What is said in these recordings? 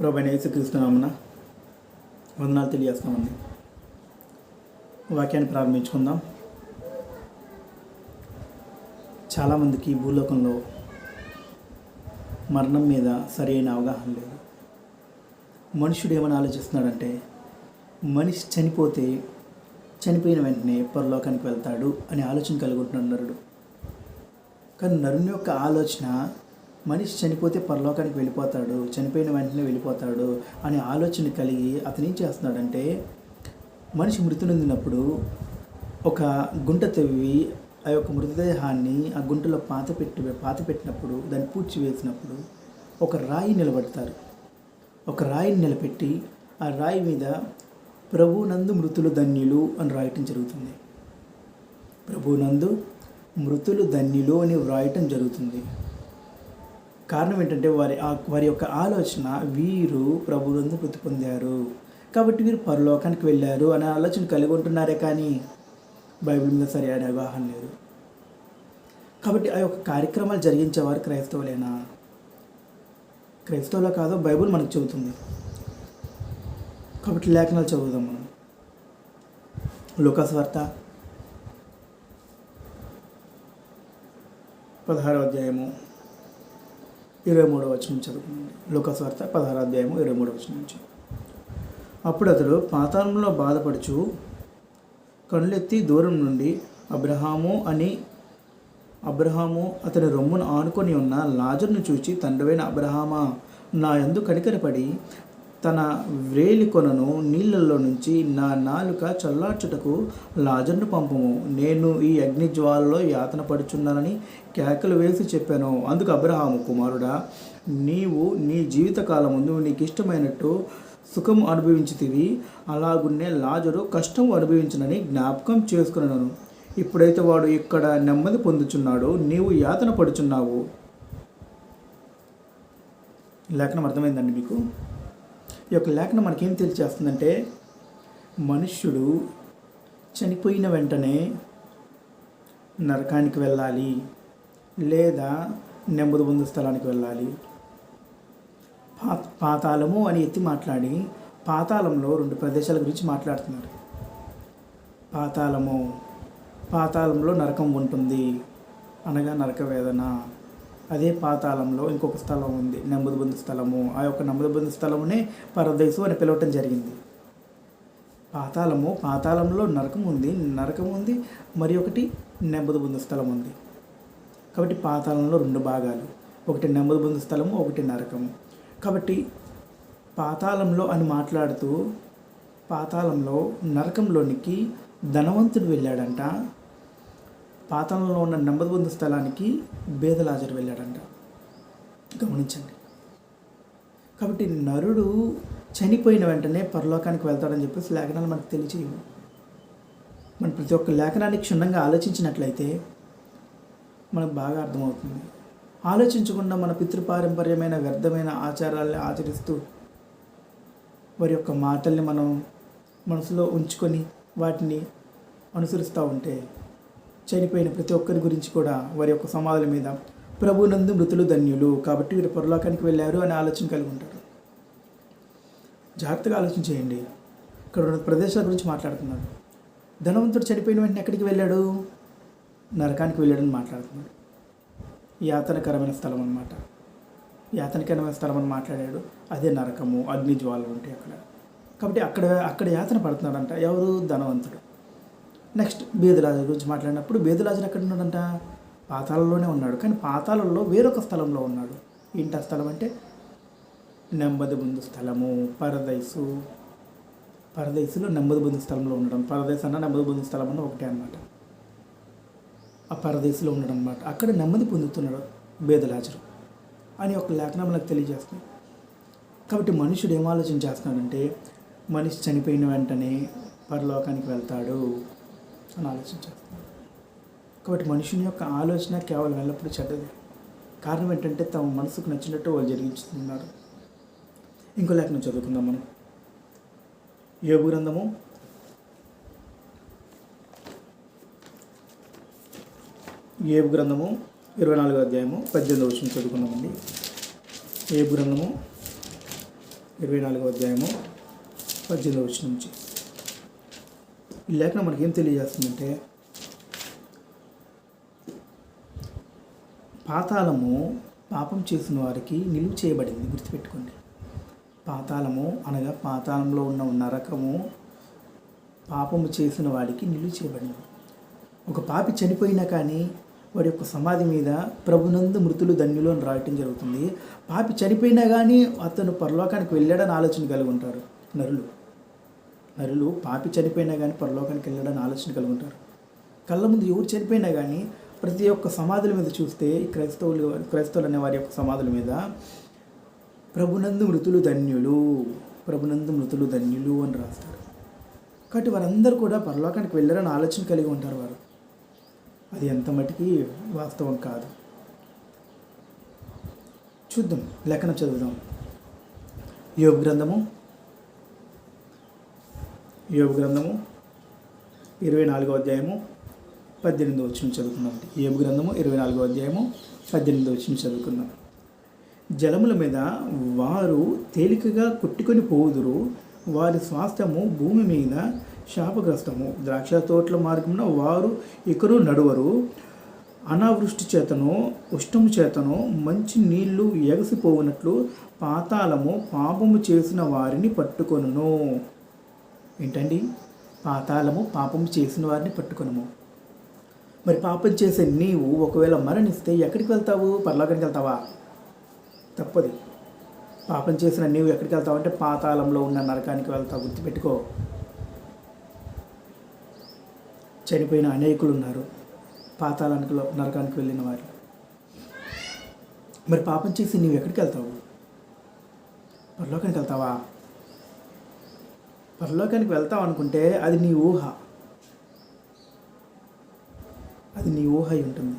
ప్రభువైన యేసుక్రీస్తు నామమున వందనాలు తెలియజేస్తామండి. వాక్యాన్ని ప్రారంభించుకుందాం. చాలామందికి ఈ భూలోకంలో మరణం మీద సరైన అవగాహన లేదు. మనుషుడు ఏమని ఆలోచిస్తున్నాడంటే, మనిషి చనిపోయిన వెంటనే పరలోకానికి వెళ్తాడు అనే ఆలోచన కలిగి ఉంటున్నాడు నరుడు. కానీ నరుని యొక్క ఆలోచన మనిషి చనిపోతే పరలోకానికి వెళ్ళిపోతాడు, చనిపోయిన వెంటనే వెళ్ళిపోతాడు అనే ఆలోచన కలిగి అతను ఏం చేస్తున్నాడంటే, మనిషి మృతి నొందినప్పుడు ఒక గుంట తవ్వి ఆ యొక్క మృతదేహాన్ని ఆ గుంటలో పాత పెట్టినప్పుడు దాన్ని పూడ్చి వేసినప్పుడు ఒక రాయి నిలబెడతారు. ఒక రాయిని నిలబెట్టి ఆ రాయి మీద ప్రభునందు మృతులు ధన్యులు అని రాయటం జరుగుతుంది. ప్రభునందు మృతులు ధన్యులు అని వ్రాయటం జరుగుతుంది. కారణం ఏంటంటే వారి యొక్క ఆలోచన, వీరు ప్రభునందు మృతి పొందారు కాబట్టి వీరు పరలోకానికి వెళ్ళారు అనే ఆలోచన కలిగి ఉంటున్నారే కానీ బైబిల్ మీద సరైన అవగాహన లేదు. కాబట్టి ఆ యొక్క కార్యక్రమాలు జరిగించేవారు క్రైస్తవులేనా? క్రైస్తవులా కాదో బైబిల్ మనకు చెబుతుంది. కాబట్టి లేఖనాలు చదువుదాం మనం. లూకా సువార్త 16వ అధ్యాయము 23వ వచనం చదువుకుంది. లూకా సువార్త 16వ అధ్యాయము 23వ వచనం నుంచి. అప్పుడు అతడు పాతాళంలో బాధపడుచు కళ్ళెత్తి దూరం నుండి అబ్రహాము అతని రొమ్మును ఆనుకొని ఉన్న లాజరును చూచి, తండ్రివైన అబ్రహామా, నా యందు కనికరపడి తన వ్రేలి కొనను నీళ్ళల్లో నుంచి నా నాలుక చల్లార్చుటకు లాజరును పంపము, నేను ఈ అగ్నిజ్వాలలో యాతన పడుచున్నానని కేకలు వేసి చెప్పాను. అందుకు అబ్రహాము, కుమారుడా, నీవు నీ జీవితకాలం ముందు నీకు ఇష్టమైనట్టు సుఖం అనుభవించితివి, అలాగున్నే లాజరు కష్టం అనుభవించునని జ్ఞాపకం చేసుకున్నాను. ఇప్పుడైతే వాడు ఇక్కడ నెమ్మది పొందుచున్నాడు, నీవు యాతన పడుచున్నావు. లేఖనం అర్థమైందండి మీకు? ఈ యొక్క లేఖనం మనకేం తెలియచేస్తుందంటే, మనుష్యుడు చనిపోయిన వెంటనే నరకానికి వెళ్ళాలి లేదా నెమ్మది పొందు స్థలానికి వెళ్ళాలి. పాతాళము అని ఎత్తి మాట్లాడి పాతాళంలో 2 ప్రదేశాల గురించి మాట్లాడుతున్నారు. పాతాళంలో నరకం ఉంటుంది అనగా నరక వేదన. అదే పాతాళంలో ఇంకొక స్థలం ఉంది, నెమ్మది పొందు స్థలము. ఆ యొక్క నెమ్మది పొందు స్థలమునే పరదేశు అని పిలవటం జరిగింది. పాతాళంలో నరకం ఉంది, మరి ఒకటి నెమ్మది పొందు స్థలం ఉంది. కాబట్టి పాతాళంలో 2 భాగాలు, ఒకటి నెమ్మది పొందు స్థలము, ఒకటి నరకము. కాబట్టి పాతాళంలో అని మాట్లాడుతూ పాతాళంలో నరకంలోనికి ధనవంతుడు వెళ్ళాడంట, పాతాళంలో ఉన్న నెమ్మది పొందు స్థలానికి బేదలాజరు వెళ్ళాడంట. గమనించండి. కాబట్టి నరుడు చనిపోయిన వెంటనే పరలోకానికి వెళ్తాడని చెప్పేసి లేఖనాలు మనకు తెలియచేయవు. మనం ప్రతి ఒక్క లేఖనాన్ని క్షుణ్ణంగా ఆలోచించినట్లయితే మనకు బాగా అర్థమవుతుంది. ఆలోచించకుండా మన పితృపారంపర్యమైన వ్యర్థమైన ఆచారాలను ఆచరిస్తూ వారి యొక్క మాటల్ని మనం మనసులో ఉంచుకొని వాటిని అనుసరిస్తూ ఉంటే చనిపోయిన ప్రతి ఒక్కరి గురించి కూడా వారి యొక్క సమాధుల మీద ప్రభునందు మృతులు ధన్యులు కాబట్టి వీరు పరలోకానికి వెళ్ళారు అనే ఆలోచన కలిగి ఉంటారు. జాగ్రత్తగా ఆలోచన చేయండి. ఇక్కడ 2 ప్రదేశాల గురించి మాట్లాడుతున్నాడు. ధనవంతుడు చనిపోయిన వెంటనే ఎక్కడికి వెళ్ళాడు? నరకానికి వెళ్ళాడని మాట్లాడుతున్నాడు. యాతనకరమైన స్థలం అన్నమాట. యాతనకరమైన స్థలం అని మాట్లాడాడు. అదే నరకము, అగ్నిజ్వాలలు ఉంటాయి అక్కడ. కాబట్టి అక్కడ యాతన పడుతున్నాడంట. ఎవరు? ధనవంతుడు. నెక్స్ట్ బేదలాజరు గురించి మాట్లాడినప్పుడు బేదలాజరు ఎక్కడ ఉన్నాడంట? పాతాళంలోనే ఉన్నాడు. కానీ పాతాళంలో వేరొక స్థలంలో ఉన్నాడు. ఏంటి ఆ స్థలం అంటే? నెమ్మది పొందు స్థలము, పరదైసులో నెమ్మది పొందు స్థలంలో ఉండడం. పరదైసు అన్న నెమ్మది పొందు స్థలం అన్న ఒకటే అన్నమాట. ఆ పరదేశంలో ఉండడం అన్నమాట. అక్కడ నెమ్మది పొందుతున్నాడు బేదలాజరు అని ఒక లేఖనం నాకు తెలియజేస్తుంది. కాబట్టి మనుషుడు ఏం ఆలోచన చేస్తున్నాడంటే, మనిషి చనిపోయిన వెంటనే పరలోకానికి వెళ్తాడు అని ఆలోచన చేస్తున్నాడు. కాబట్టి మనుషుని యొక్క ఆలోచన కేవలం ఎల్లప్పుడూ చెడ్డది. కారణం ఏంటంటే తమ మనసుకు నచ్చినట్టు వాళ్ళు జరిగించుతున్నారు. ఇంకో లేఖనం చదువుకుందాం మనం. యోబు గ్రంథము 24వ అధ్యాయము 18వ వచనం చదువుకున్నామండి. యోబు గ్రంథము 24వ అధ్యాయము 18వ వచనం నుంచి. ఈ లేఖనం మనకి ఏం తెలియజేస్తుందంటే, పాతాళము పాపం చేసిన వారికి నిలువ చేయబడింది. గుర్తుపెట్టుకోండి. పాతాళము అనగా పాతాళంలో ఉన్న నరకము పాపము చేసిన వాడికి నిలువ చేయబడింది. ఒక పాపి చనిపోయినా కానీ వాడి యొక్క సమాధి మీద ప్రభునందు మృతులు ధన్యులు అని రాయటం జరుగుతుంది. పాపి చనిపోయినా కానీ అతను పరలోకానికి వెళ్ళాడని ఆలోచన కలిగి ఉంటారు నరులు పాపి చనిపోయినా కానీ పరలోకానికి వెళ్ళాడని ఆలోచన కలిగి ఉంటారు. కళ్ళ ముందు ఎవరు చనిపోయినా కానీ ప్రతి ఒక్క సమాధుల మీద చూస్తే క్రైస్తవులు అనే వారి యొక్క సమాధుల మీద ప్రభునందు మృతులు ధన్యులు అని రాస్తారు. కాబట్టి వారందరూ కూడా పరలోకానికి వెళ్ళారని ఆలోచన కలిగి ఉంటారు. వారు అది ఎంత మటుకి వాస్తవం కాదు. చూద్దాం, లేఖనం చదువుదాం. యోబు గ్రంథము 24వ అధ్యాయము 18వ వచనం చదువుకుందాం. యోబు గ్రంథము 24వ అధ్యాయము 18వ వచనం చదువుకుందాం. జలముల మీద వారు తేలికగా కొట్టుకొని పోవుదురు, వారి స్వాస్థ్యము భూమి మీద శాపగ్రస్తము. ద్రాక్ష తోటల మార్గమున వారు ఇకరు నడువరు, అనావృష్టి చేతను ఉష్ణము చేతను మంచి నీళ్లు ఎగసిపోవునట్లు పాతాళము పాపము చేసిన వారిని పట్టుకొనును. ఏంటండి? పాతాళము పాపము చేసిన వారిని పట్టుకొనుము. మరి పాపం చేసే నీవు ఒకవేళ మరణిస్తే ఎక్కడికి వెళ్తావు? పరలోకానికి వెళ్తావా? తప్పది. పాపం చేసిన నీవు ఎక్కడికి వెళ్తావు అంటే పాతాళంలో ఉన్న నరకానికి వెళ్తావు. గుర్తుపెట్టుకో. చనిపోయిన అనేకులు ఉన్నారు నరకానికి వెళ్ళిన వారు. మరి పాపం చేసి నీవు ఎక్కడికి వెళ్తావు? పరలోకానికి వెళ్తావా? పరలోకానికి వెళ్తావు అనుకుంటే అది నీ ఊహ అయి ఉంటుంది.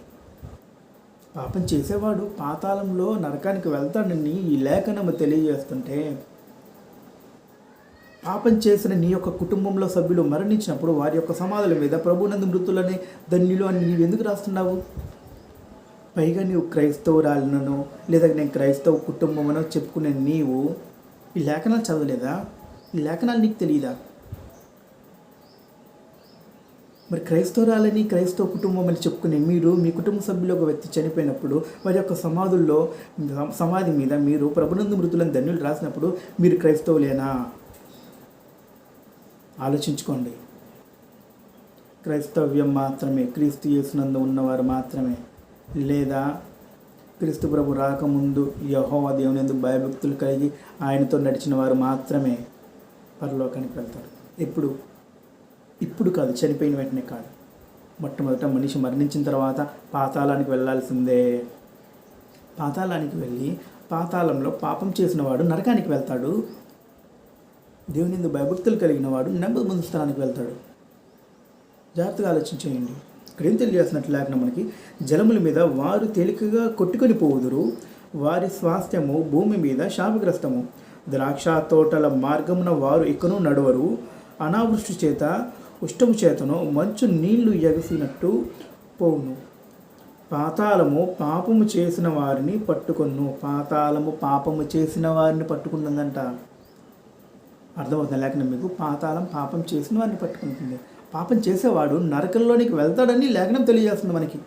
పాపం చేసేవాడు పాతాళంలో నరకానికి వెళ్తాడని ఈ లేఖనము తెలియజేస్తుంటే, పాపం చేసిన నీ యొక్క కుటుంబంలో సభ్యులు మరణించినప్పుడు వారి యొక్క సమాధుల మీద ప్రభునందు మృతులని ధన్యులు అని నీవు ఎందుకు రాస్తున్నావు? పైగా నీవు క్రైస్తవురాలను లేదా నేను క్రైస్తవ కుటుంబమనో చెప్పుకునే నీవు ఈ లేఖనాలు చదవలేదా? ఈ లేఖనాలు నీకు తెలియదా? మరి క్రైస్తవురాలని క్రైస్తవ కుటుంబం అని చెప్పుకునే మీరు మీ కుటుంబ సభ్యులు ఒక వ్యక్తి చనిపోయినప్పుడు వారి యొక్క సమాధి మీద మీరు ప్రభునందు మృతులను ధన్యులు రాసినప్పుడు మీరు క్రైస్తవులేనా? ఆలోచించుకోండి. క్రైస్తవ్యం మాత్రమే క్రీస్తు యేసునందు ఉన్నవారు మాత్రమే, లేదా క్రీస్తు ప్రభు రాకముందు యెహోవా దేవుని యందు భయభక్తులు కలిగి ఆయనతో నడిచిన వారు మాత్రమే పరలోకానికి వెళ్తారు. ఇప్పుడు కాదు, చనిపోయిన వెంటనే కాదు. మొట్టమొదట మనిషి మరణించిన తర్వాత పాతాళానికి వెళ్ళాల్సిందే. పాతాళానికి వెళ్ళి పాతాళంలో పాపం చేసిన వాడు నరకానికి వెళ్తాడు. దేవుని యందు భయభక్తులు కలిగిన వాడు నెమ్మది స్థానానికి వెళ్తాడు. జాగ్రత్తగా ఆలోచించేయండి. ఇక్కడ ఏం తెలియజేస్తున్నట్లు లేకుండా మనకి, జలముల మీద వారు తేలికగా కొట్టుకొని పోవుదురు, వారి స్వాస్థ్యము భూమి మీద శాపగ్రస్తము. ద్రాక్ష తోటల మార్గమున వారు ఇకను నడువరు, అనావృష్టి చేత ఉష్ణము చేతను మంచు నీళ్లు ఎగసినట్టు పోవును. పాతాళము పాపము చేసిన వారిని పట్టుకొను. పాతాళము పాపము చేసిన వారిని పట్టుకున్నదంట. అర్థమవుతుంది లేఖనం మీకు? పాతాళం పాపం చేసిన వారిని పట్టుకుంటుంది. పాపం చేసేవాడు నరకంలోనికి వెళ్తాడని లేఖనం తెలియజేస్తుంది మనకి.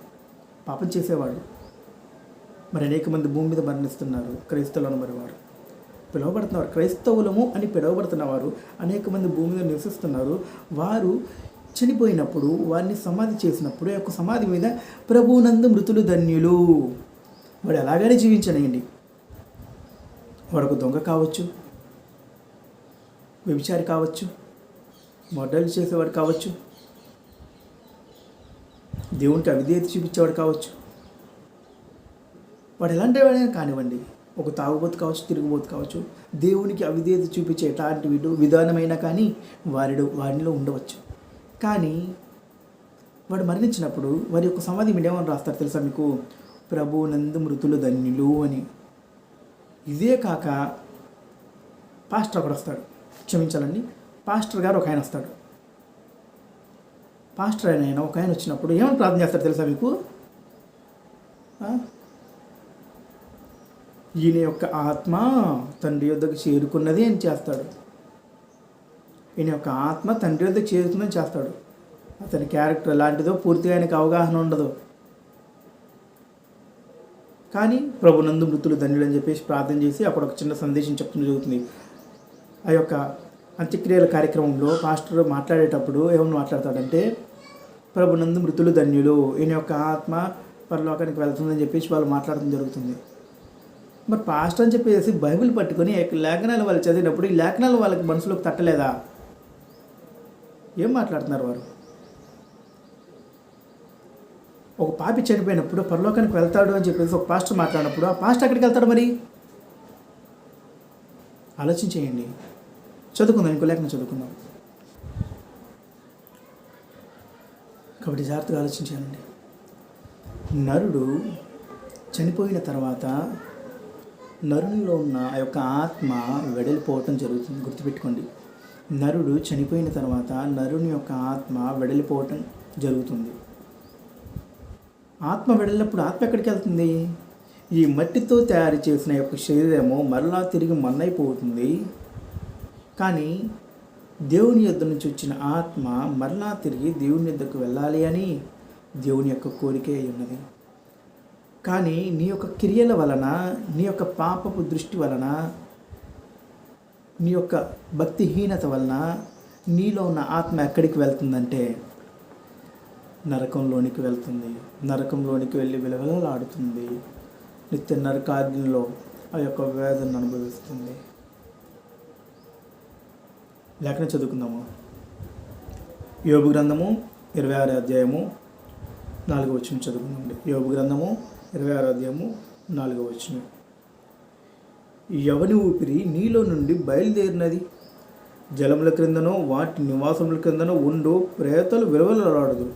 పాపం చేసేవాడు. మరి అనేక మంది భూమి మీద మరణిస్తున్నారు. క్రైస్తవులను మరి వారు పిలువబడుతున్నారు, క్రైస్తవులము అని పిలువబడుతున్నవారు అనేక మంది భూమి మీద నివసిస్తున్నారు. వారు చనిపోయినప్పుడు వారిని సమాధి చేసినప్పుడు యొక్క సమాధి మీద ప్రభునందు మృతులు ధన్యులు. వాడు ఎలాగైనా జీవించనియండి. వాడు ఒక దొంగ కావచ్చు, వ్యభిచారి కావచ్చు, మర్డర్లు చేసేవాడు కావచ్చు, దేవునికి అవిధేయత చూపించేవాడు కావచ్చు. వాడు ఎలాంటి వాడైనా కానివ్వండి, ఒక తాగుబోతు కావచ్చు, తిరుగుబోతు కావచ్చు, దేవునికి అవిధేయత చూపించే ఎలాంటి విధానమైనా కానీ వారిలో ఉండవచ్చు. కానీ వాడు మరణించినప్పుడు వారి యొక్క సమాధి మీద ఏమని రాస్తారు తెలుసా మీకు? ప్రభునందు మృతులు ధన్యులు అని. ఇదే కాక పాస్టర్ ఒకడు వస్తాడు, క్షమించాలండి, పాస్టర్ గారు ఒక ఆయన వస్తాడు. పాస్టర్ అయిన ఒక ఆయన వచ్చినప్పుడు ఏమని ప్రార్థన చేస్తాడు తెలుసా మీకు? ఈయన యొక్క ఆత్మ తండ్రి యొద్దకు చేరుకున్నది అని చేస్తాడు. ఈయన యొక్క ఆత్మ తండ్రి యొద్దకు చేరుకుందని చేస్తాడు. అతని క్యారెక్టర్ ఎలాంటిదో పూర్తిగా ఆయనకు అవగాహన ఉండదు. కానీ ప్రభునందు మృతులు ధన్యులు అని చెప్పేసి ప్రార్థన చేసి అక్కడ ఒక చిన్న సందేశం చెప్తున్న జరుగుతుంది. ఆ యొక్క అంత్యక్రియల కార్యక్రమంలో పాస్టర్ మాట్లాడేటప్పుడు ఏమని మాట్లాడతాడంటే, ప్రభునందు మృతులు ధన్యులు, ఈయన యొక్క ఆత్మ పరలోకానికి వెళ్తుందని చెప్పేసి వాళ్ళు మాట్లాడడం జరుగుతుంది. మరి పాస్టర్ అని చెప్పేసి బైబిల్ పట్టుకొని లేఖనాలు వాళ్ళు చదివినప్పుడు ఈ లేఖనాలు వాళ్ళకి మనసులోకి తట్టలేదా? ఏం మాట్లాడుతున్నారు వారు? ఒక పాపి చనిపోయినప్పుడు పరలోకానికి వెళ్తాడు అని చెప్పేసి ఒక పాస్టర్ మాట్లాడినప్పుడు ఆ పాస్టర్ ఎక్కడికి వెళ్తాడు? మరి ఆలోచించేయండి. చదువుకుందాం, ఇంకో లేఖనం చదువుకుందాం. కాబట్టి జాగ్రత్తగా ఆలోచించానండి. నరుడు చనిపోయిన తర్వాత నరునిలో ఉన్న ఆ యొక్క ఆత్మ వెడలిపోవటం జరుగుతుంది. గుర్తుపెట్టుకోండి, నరుడు చనిపోయిన తర్వాత నరుని యొక్క ఆత్మ వెడలిపోవటం జరుగుతుంది. ఆత్మ వెడలినప్పుడు ఆత్మ ఎక్కడికి వెళ్తుంది? ఈ మట్టితో తయారు చేసిన యొక్క శరీరము మరలా తిరిగి మన్నైపోతుంది. కానీ దేవుని యొద్ద నుంచి వచ్చిన ఆత్మ మరలా తిరిగి దేవుని యొద్దకు వెళ్ళాలి అని దేవుని యొక్క కోరికే ఉన్నది. కానీ నీ యొక్క క్రియల వలన, నీ యొక్క పాపపు దృష్టి వలన, నీ యొక్క భక్తిహీనత వలన నీలో ఉన్న ఆత్మ ఎక్కడికి వెళ్తుందంటే నరకంలోనికి వెళ్తుంది. నరకంలోనికి వెళ్ళి విలవిలలాడుతుంది. నిత్య నరకాగ్నిలో ఆ యొక్క వేదనను అనుభవిస్తుంది. లేఖన చదువుకుందాము. యోబు గ్రంథము 26వ అధ్యాయము 4వ వచనం చదువుకుందాం. యోబు గ్రంథము 26వ అధ్యాయము 4వ వచనం. ఎవని ఊపిరి నీలో నుండి బయలుదేరినది, జలముల క్రిందనో వాటి నివాసముల క్రిందనో ఉండు ప్రేతలు విలువలాడదు.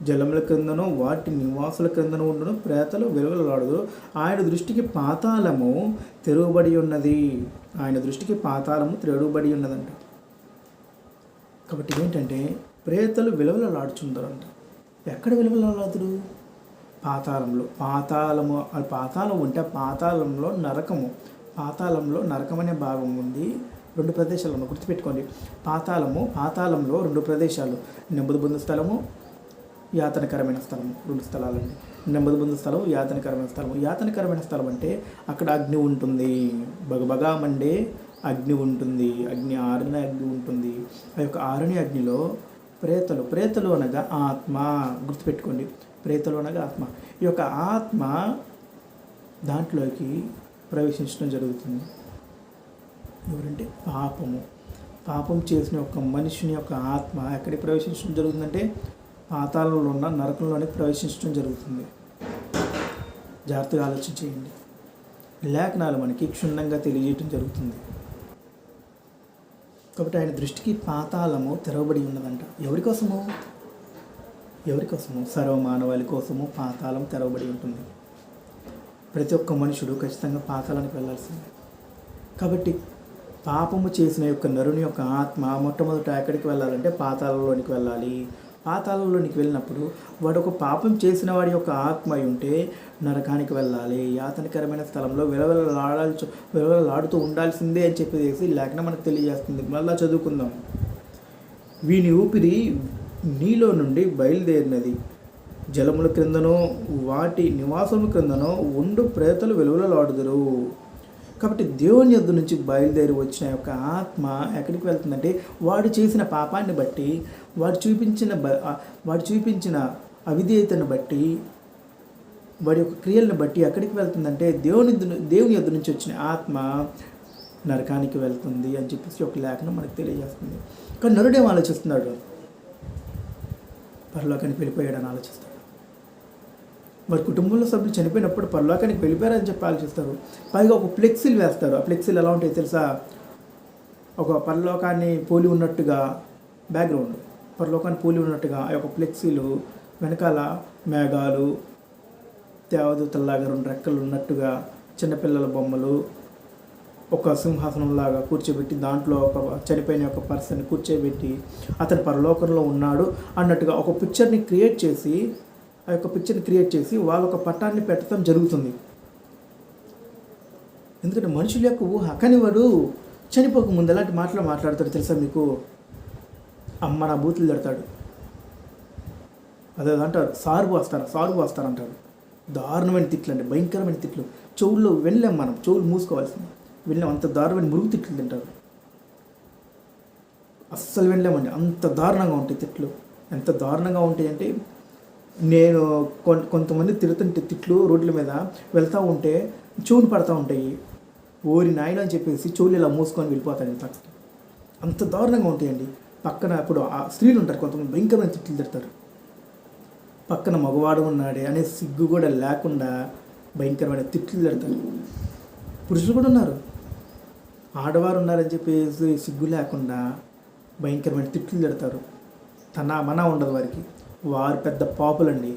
జలముల క్రిందనో వాటి నివాసుల క్రిందనో ఉండును ప్రేతలు విలువలాడదు. ఆయన దృష్టికి పాతాళము తెరువబడి ఉన్నది. ఆయన దృష్టికి పాతాళము తెరువబడి ఉన్నదంట. కాబట్టి ఏంటంటే ప్రేతలు విలువలాడుచుందరంట. ఎక్కడ విలువలాడుతురు? పాతాళంలో. పాతాళం ఉంటే పాతాళంలో నరకము. పాతాళంలో నరకం అనే భాగం ఉంది. 2 ప్రదేశాలను గుర్తుపెట్టుకోండి. పాతాళంలో 2 ప్రదేశాలు, నెమ్మది పొందు స్థలము, యాతనకరమైన స్థలము. 2 స్థలాలండి. నెమ్మది పొందు స్థలం, యాతనకరమైన స్థలము. యాతనకరమైన స్థలం అంటే అక్కడ అగ్ని ఉంటుంది, బగబగా మండే అగ్ని ఉంటుంది, ఆరని అగ్ని ఉంటుంది. ఆ యొక్క ఆరని అగ్నిలో ప్రేతలు అనగా ఆత్మ. గుర్తుపెట్టుకోండి, ప్రేతలు అనగా ఆత్మ. ఈ యొక్క ఆత్మ దాంట్లోకి ప్రవేశించడం జరుగుతుంది. ఎవరంటే పాపం చేసిన ఒక మనిషిని యొక్క ఆత్మ ఎక్కడికి ప్రవేశించడం జరుగుతుందంటే పాతాళంలో ఉన్న నరకంలోనికి ప్రవేశించడం జరుగుతుంది. జాగ్రత్తగా ఆలోచించేయండి. లేఖనాలు మనకి క్షుణ్ణంగా తెలియజేయటం జరుగుతుంది. కాబట్టి ఆయన దృష్టికి పాతాళము తెరవబడి ఉన్నదంట. ఎవరి కోసము? సర్వమానవాళి కోసము పాతాళం తెరవబడి ఉంటుంది. ప్రతి ఒక్క మనుషుడు ఖచ్చితంగా పాతాళానికి వెళ్ళాల్సిందే. కాబట్టి పాపము చేసిన యొక్క నరుని యొక్క ఆత్మ మొట్టమొదట ఎక్కడికి వెళ్ళాలంటే పాతాళంలోనికి వెళ్ళాలి. పాతాళంలోనికి వెళ్ళినప్పుడు వాడు ఒక పాపం చేసిన వాడి యొక్క ఆత్మ ఉంటే నరకానికి వెళ్ళాలి. యాతనకరమైన స్థలంలో విలవలాడుతూ ఉండాల్సిందే అని చెప్పేసి లేఖనం మనకు తెలియజేస్తుంది. మళ్ళా చదువుకుందాం. వీని ఊపిరి నీలో నుండి బయలుదేరినది, జలముల క్రిందనో వాటి నివాసముల క్రిందనో ఉండు ప్రేతలు విలువలాడుదురు. కాబట్టి దేవుని యొద్ద నుంచి బయలుదేరి వచ్చిన యొక్క ఆత్మ ఎక్కడికి వెళ్తుందంటే వాడు చేసిన పాపాన్ని బట్టి, వాడు చూపించిన అవిధేయతను బట్టి, వాడి యొక్క క్రియలను బట్టి ఎక్కడికి వెళ్తుందంటే దేవుని యొద్ద నుంచి వచ్చిన ఆత్మ నరకానికి వెళ్తుంది అని చెప్పేసి ఒక లేఖనం మనకు తెలియజేస్తుంది. కానీ నరుడేం ఆలోచిస్తున్నాడు? పరలోకానికి వెళ్ళిపోయాడని ఆలోచిస్తాడు. వారి కుటుంబంలో సభ్యులు చనిపోయినప్పుడు పరలోకానికి వెళ్ళిపోయారని చెప్పి ఆలోచిస్తారు. పైగా ఒక ఫ్లెక్సీలు వేస్తారు. ఆ ఫ్లెక్సీలు ఎలా ఉంటాయి తెలుసా? ఒక పరలోకాన్ని పోలి ఉన్నట్టుగా బ్యాక్గ్రౌండ్, పరలోకాన్ని పోలి ఉన్నట్టుగా ఆ యొక్క ఫ్లెక్సీలు వెనకాల మేఘాలు, దేవదూతల్లాగా 2 రెక్కలు ఉన్నట్టుగా, చిన్నపిల్లల బొమ్మలు, ఒక సింహాసనంలాగా కూర్చోబెట్టి దాంట్లో ఒక చనిపోయిన ఒక పర్సన్ కూర్చోబెట్టి అతను పరలోకంలో ఉన్నాడు అన్నట్టుగా ఒక పిక్చర్ని క్రియేట్ చేసి వాళ్ళ ఒక పట్టాన్ని పెట్టడం జరుగుతుంది. ఎందుకంటే మనుషుల యొక్క ఊహ. కానీ వాడు చనిపోక ముందు ఎలాంటి మాటలు మాట్లాడతాడు తెలుసా మీకు? అమ్మ నా బూతులు తిడతాడు. అదే అంటారు, సారు పోస్తారు అంటాడు. దారుణమైన తిట్లు అండి, భయంకరమైన తిట్లు. చెవుల్లో వెళ్ళాం, మనం చెవులు మూసుకోవాల్సింది. వెళ్ళాం, అంత దారుణమైన మురుగు తిట్లు తింటారు. అస్సలు వెళ్ళామండి, అంత దారుణంగా ఉంటాయి తిట్లు. ఎంత దారుణంగా ఉంటాయి అంటే, నేను కొంతమంది తిడుతుంటే తిట్లు రోడ్ల మీద వెళ్తూ ఉంటే చెవులు పడతా ఉంటాయి. ఓరి నాయన అని చెప్పేసి చెవులు ఇలా మూసుకొని వెళ్ళిపోతాడు. అంత దారుణంగా ఉంటాయండి. పక్కన ఇప్పుడు ఆ స్త్రీలు ఉంటారు, కొంతమంది భయంకరమైన తిట్లు తిడతారు. పక్కన మగవాడు ఉన్నాడే అనే సిగ్గు కూడా లేకుండా భయంకరమైన తిట్లు తిడతారు. పురుషులు కూడా ఉన్నారు, ఆడవారు ఉన్నారని చెప్పేసి సిగ్గు లేకుండా భయంకరమైన తిట్లు తిడతారు. మన ఉండదు వారికి, వారు పెద్ద పాపులండి.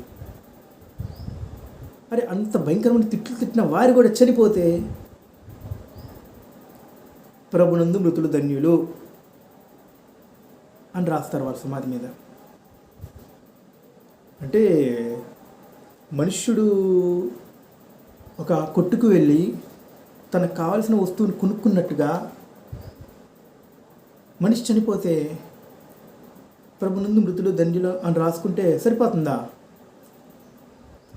అరే అంత భయంకరమైన తిట్లు తిట్టిన వారు కూడా చనిపోతే ప్రభునందు మృతులు ధన్యులు అని రాస్తారు వారి సమాధి మీద. అంటే మనుష్యుడు ఒక కొట్టుకు వెళ్ళి తనకు కావాల్సిన వస్తువుని కొనుక్కున్నట్టుగా మనిషి చనిపోతే ప్రభునందు మృతులు ధన్యులు అని రాసుకుంటే సరిపోతుందా?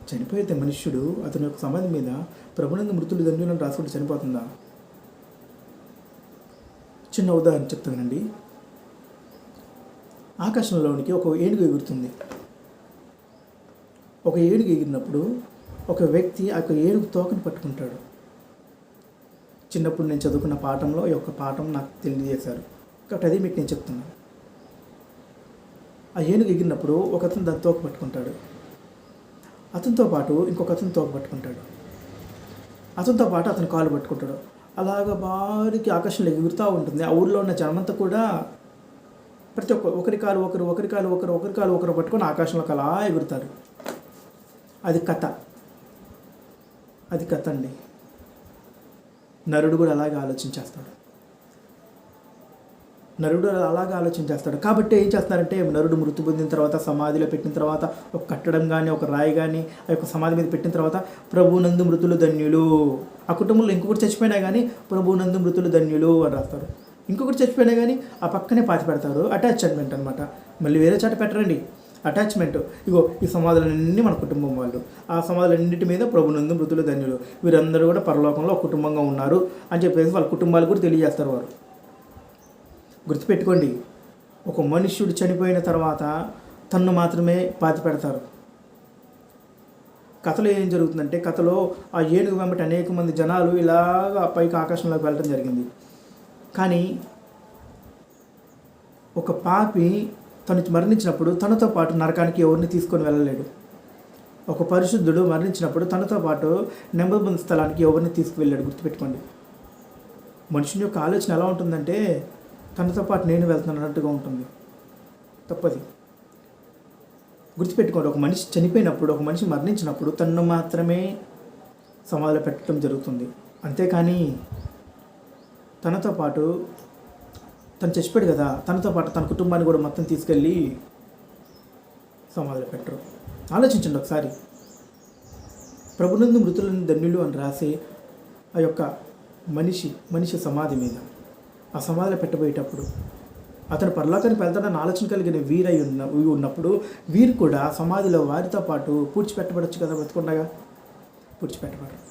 చనిపోతే మనుష్యుడు అతని యొక్క సమాధి మీద ప్రభునందు మృతులు ధన్యులు అని రాసుకుంటే చనిపోతుందా? చిన్న ఉదాహరణ చెప్తానండి. ఆకాశంలోనికి ఒక ఏనుగు ఎగురుతుంది. ఒక ఏనుగు ఎగిరినప్పుడు ఒక వ్యక్తి ఆ యొక్క ఏనుగు తోకని పట్టుకుంటాడు. చిన్నప్పుడు నేను చదువుకున్న పాఠంలో ఈ యొక్క పాఠం నాకు తెలియజేశారు కాబట్టి అది మీకు నేను చెప్తున్నాను. ఆ ఏనుగు ఎగిరినప్పుడు ఒక అతను దాని తోక పట్టుకుంటాడు. అతనితో పాటు ఇంకొక అతను తోక పట్టుకుంటాడు. అతనితో పాటు అతను కాలు పట్టుకుంటాడు. అలాగ బారికి ఆకాశంలో ఎగురుతూ ఉంటుంది. ఆ ఊరిలో ఉన్న జనమంతా కూడా ప్రతి ఒకరి కాలు ఒకరు పట్టుకొని ఆకాశంలోకి అలా ఎగురుతారు. అది కథ అండి. నరుడు కూడా అలాగే ఆలోచించేస్తాడు. కాబట్టి ఏం చేస్తారంటే, నరుడు మృతి పొందిన తర్వాత సమాధిలో పెట్టిన తర్వాత ఒక కట్టడం కానీ ఒక రాయి కానీ ఆ యొక్క సమాధి మీద పెట్టిన తర్వాత ప్రభునందు మృతులు ధన్యులు. ఆ కుటుంబంలో ఇంకొకటి చచ్చిపోయినా కానీ ప్రభునందు మృతులు ధన్యులు అని రాస్తారు. ఇంకొకటి చచ్చిపోయినా కానీ ఆ పక్కనే పాతి పెడతారు. అటాచ్మెంట్ అనమాట. మళ్ళీ వేరే చోట పెట్టరండి, అటాచ్మెంట్. ఇగో ఈ సమాధులన్నీ మన కుటుంబం వాళ్ళు, ఆ సమాధులన్నింటి మీద ప్రభునందు మృతులు ధన్యులు, వీరందరూ కూడా పరలోకంలో ఒక కుటుంబంగా ఉన్నారు అని చెప్పేసి వాళ్ళ కుటుంబాలు కూడా తెలియజేస్తారు వారు. గుర్తుపెట్టుకోండి, ఒక మనుష్యుడు చనిపోయిన తర్వాత తన్ను మాత్రమే పాతి పెడతారు. కథలో ఏం జరుగుతుందంటే, కథలో ఆ ఏనుగు వెంబటి అనేక మంది జనాలు ఇలాగా పైకి ఆకాశంలోకి వెళ్ళడం జరిగింది. కానీ ఒక పాపి తను మరణించినప్పుడు తనతో పాటు నరకానికి ఎవరిని తీసుకొని వెళ్ళలేడు. ఒక పరిశుద్ధుడు మరణించినప్పుడు తనతో పాటు నెమ్మది స్థలానికి ఎవరిని తీసుకువెళ్ళాడు. గుర్తుపెట్టుకోండి, మనుషుని యొక్క ఆలోచన ఎలా ఉంటుందంటే, తనతో పాటు నేను వెళ్తున్నాను అన్నట్టుగా ఉంటుంది. తప్పది. గుర్తుపెట్టుకోండి, ఒక మనిషి చనిపోయినప్పుడు, ఒక మనిషి మరణించినప్పుడు తనను మాత్రమే సమాధిలో పెట్టడం జరుగుతుంది. అంతేకాని తనతో పాటు తను చచ్చిపోయాడు కదా, తనతో పాటు తన కుటుంబాన్ని కూడా మొత్తం తీసుకెళ్ళి సమాధిలో పెట్టరు. ఆలోచించండి ఒకసారి. ప్రభునందు మృతులను ధన్యులు అని రాసి ఆ యొక్క మనిషి సమాధి మీద ఆ సమాధిలో పెట్టబోయేటప్పుడు అతను పరలోకానికి వెళ్తాడని ఆలోచన కలిగిన వీరై ఉన్నప్పుడు వీరు కూడా సమాధిలో వారితో పాటు పూడ్చిపెట్టబడచ్చు కదా. బ్రతుకుండగా పూడ్చిపెట్టబడరు,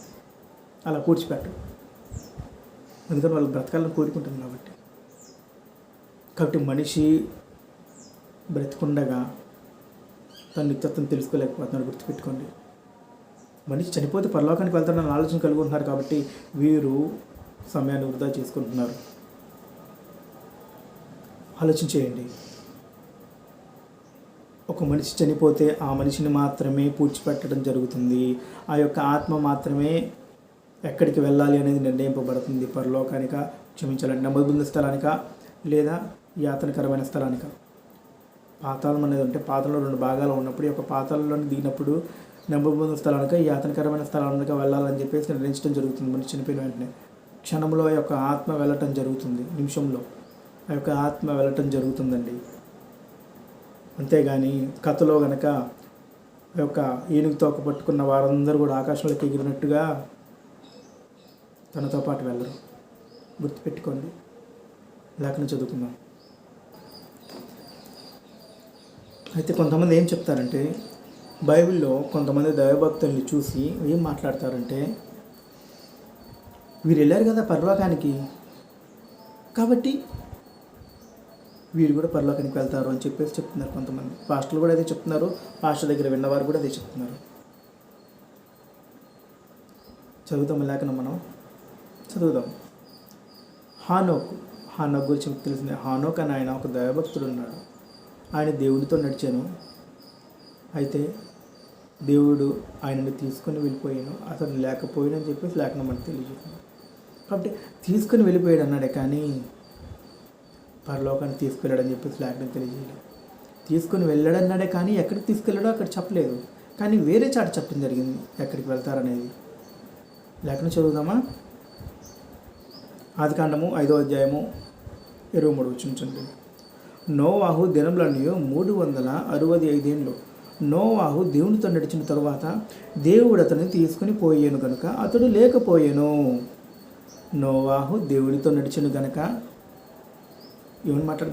అలా పూడ్చిపెట్టరు. ఎందుకంటే వాళ్ళు బ్రతకాలని కోరుకుంటుంది కాబట్టి మనిషి బ్రతికుండగా తన నిత్యత్వం తెలుసుకోలేకపోతున్నాడు. గుర్తుపెట్టుకోండి, మనిషి చనిపోతే పరలోకానికి వెళ్తాడని ఆలోచన కలిగి ఉంటున్నారు కాబట్టి వీరు సమయాన్ని వృధా చేసుకుంటున్నారు. ఆలోచించేయండి. ఒక మనిషి చనిపోతే ఆ మనిషిని మాత్రమే పూడ్చిపెట్టడం జరుగుతుంది. ఆ యొక్క ఆత్మ మాత్రమే ఎక్కడికి వెళ్ళాలి అనేది నిర్ణయింపబడుతుంది. పరలోకానిక, క్షమించాలంటే నెమ్మది స్థలానిక, లేదా యాతనకరమైన స్థలానిక. పాతాళం అనేది ఉంటే పాతాళంలో 2 భాగాలు ఉన్నప్పుడు ఈ యొక్క పాతాళంలోని దిగినప్పుడు నెమ్మది స్థలానిక, యాతనకరమైన స్థలానిక వెళ్ళాలని చెప్పేసి నిర్ణయించడం జరుగుతుంది. మనిషి చనిపోయిన వెంటనే క్షణంలో ఆ యొక్క ఆత్మ వెళ్ళటం జరుగుతుంది. నిమిషంలో ఆ యొక్క ఆత్మ వెళ్ళటం జరుగుతుందండి. అంతేగాని కథలో గనక ఆ యొక్క ఏనుగు తోక పట్టుకున్న వారందరూ కూడా ఆకాశంలోకి ఎగిరినట్టుగా తనతో పాటు వెళ్ళరు. గుర్తుపెట్టుకోండి. లేఖను చదువుకుందాం. అయితే కొంతమంది ఏం చెప్తారంటే, బైబిల్లో కొంతమంది దైవభక్తుల్ని చూసి ఏం మాట్లాడతారంటే, వీరు వెళ్ళారు కదా పరలోకానికి, కాబట్టి వీరు కూడా పరలోకానికి వెళ్తారు అని చెప్పేసి చెప్తున్నారు కొంతమంది. పాస్టర్లు కూడా అదే చెప్తున్నారు, పాస్టర్ దగ్గర విన్నవారు కూడా అదే చెప్తున్నారు. చదువుతాం లేఖనం, మనం చదువుదాం. హానోక్ గురించి మీకు తెలిసిందే. హానోక్ అని ఆయన ఒక దైవభక్తుడు ఉన్నాడు. ఆయన దేవుడితో నడిచాను. అయితే దేవుడు ఆయనని తీసుకొని వెళ్ళిపోయాను, అతను లేకపోయానని చెప్పేసి లేఖనం మనకు తెలియజేసింది. కాబట్టి తీసుకొని వెళ్ళిపోయాడు అన్నాడే కానీ పరలోకాన్ని తీసుకెళ్ళాడని చెప్పేసి లేఖనం తెలియజేయలేదు. తీసుకొని వెళ్ళాడన్నాడే కానీ ఎక్కడికి తీసుకెళ్ళాడో అక్కడ చెప్పలేదు. కానీ వేరే చాట చెప్పడం జరిగింది ఎక్కడికి వెళ్తారనేది. లేఖనం చదువుదామా? ఆదికాండము 5వ అధ్యాయము 23 చూడండి. నోవాహు దినములన్నీ 365 ఏళ్ళు. నోవాహు దేవునితో నడిచిన తరువాత దేవుడు అతన్ని తీసుకుని పోయాను గనుక అతడు లేకపోయాను. నోవాహు దేవుడితో నడిచను గనక, ఏమని మాట్లాడు?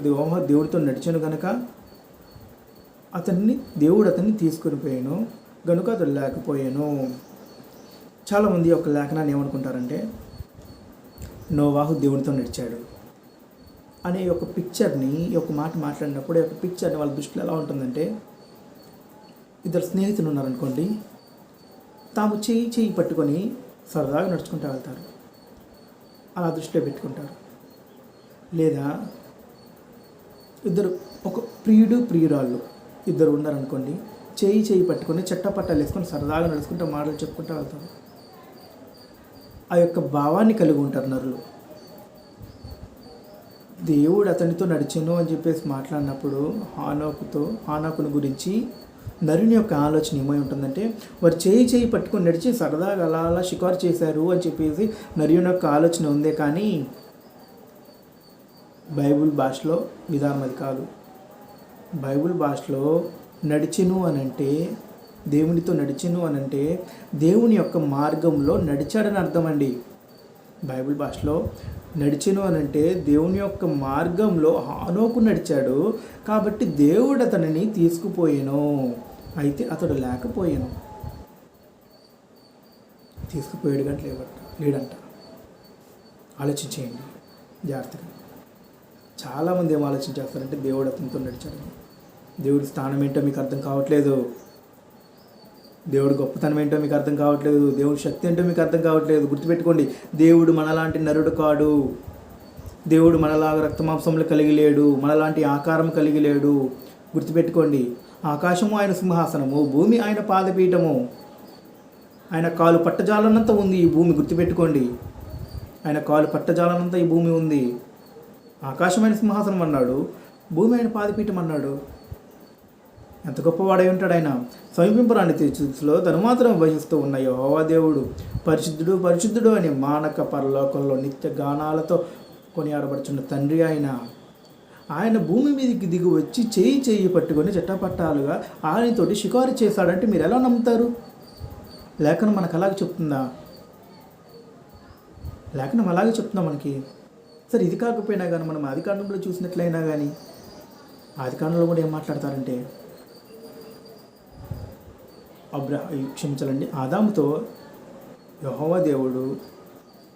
దేవుడితో నడిచాను గనక దేవుడు అతన్ని తీసుకుని పోయాను గనుక అతడు లేకపోయాను. చాలామంది ఒక లేఖనాన్ని ఏమనుకుంటారంటే, నోవాహు దేవుడితో నడిచాడు అనే ఒక పిక్చర్ని, ఒక మాట మాట్లాడినప్పుడు ఒక పిక్చర్ని వాళ్ళ దృష్టిలో ఎలా ఉంటుందంటే, ఇద్దరు స్నేహితులు ఉన్నారనుకోండి, తాము చేయి పట్టుకొని సరదాగా నడుచుకుంటూ వెళ్తారు, అలా దృష్టిలో పెట్టుకుంటారు. లేదా ఇద్దరు, ఒక ప్రియురాళ్ళు ఇద్దరు ఉన్నారనుకోండి, చేయి పట్టుకొని చట్టపట్టాలు వేసుకొని సరదాగా నడుచుకుంటూ మాటలు చెప్పుకుంటూ వెళ్తారు. ఆ యొక్క భావాన్ని కలిగి ఉంటారు నరులు. దేవుడు అతనితో నడిచాను అని చెప్పేసి మాట్లాడినప్పుడు హానోకుని గురించి నరుని యొక్క ఆలోచన ఏమై ఉంటుందంటే, వారు చేయి పట్టుకొని నడిచి సరదాగా అలా షికారు చేశారు అని చెప్పేసి నరుని యొక్క ఆలోచన ఉందే కానీ బైబిల్ భాషలో విధానం అది కాదు. బైబిల్ భాషలో నడిచెను అనంటే, దేవునితో నడిచెను అనంటే దేవుని యొక్క మార్గంలో నడిచాడని అర్థం అండి. బైబిల్ భాషలో నడిచెను అనంటే దేవుని యొక్క మార్గంలో హానోకు నడిచాడు కాబట్టి దేవుడు అతనిని తీసుకుపోయాను. అయితే అతడు లేకపోయాను. తీసుకుపోయాడు కానీ లేడంట. ఆలోచించేయండి జాగ్రత్తగా. చాలామంది ఏం ఆలోచించేస్తారంటే దేవుడు అతనితో నడిచాడు. దేవుడి స్థానం ఏంటో మీకు అర్థం కావట్లేదు. దేవుడు గొప్పతనం ఏంటో మీకు అర్థం కావట్లేదు. దేవుడి శక్తి ఏంటో మీకు అర్థం కావట్లేదు. గుర్తుపెట్టుకోండి, దేవుడు మనలాంటి నరుడు కాడు. దేవుడు మనలాగా రక్తమాంసములు కలిగి లేడు, మనలాంటి ఆకారం కలిగి లేడు. గుర్తుపెట్టుకోండి, ఆకాశము ఆయన సింహాసనము, భూమి ఆయన పాదపీఠము. ఆయన కాలు పట్టజాలనంత ఉంది ఈ భూమి. గుర్తుపెట్టుకోండి, ఆయన కాలు పట్టజాలనంత ఈ భూమి ఉంది. ఆకాశమైన సింహాసనం అన్నాడు, భూమి ఆయన పాదపీఠం అన్నాడు. ఎంత గొప్పవాడై ఉంటాడు ఆయన. సమీపింపరాని స్థితిలో తను మాత్రం వహిస్తూ ఉన్న యెహోవా దేవుడు పరిశుద్ధుడు పరిశుద్ధుడు అని మానక పరలోకంలో నిత్య గానాలతో కొనియాడబడుచున్న తండ్రి ఆయన భూమి మీదకి దిగి వచ్చి చేయి పట్టుకొని చట్టపట్టాలుగా ఆయనతోటి షికారు చేశాడంటే మీరు ఎలా నమ్ముతారు? లేఖనం మనకు అలాగే చెప్తుందా? లేఖనం అలాగే చెప్తుందా మనకి? సరే, ఇది కాకపోయినా కానీ మనం ఆదికాండంలో చూసినట్లయినా కానీ ఆదికాండంలో కూడా ఏం మాట్లాడతారంటే, ఆదాముతో యెహోవా దేవుడు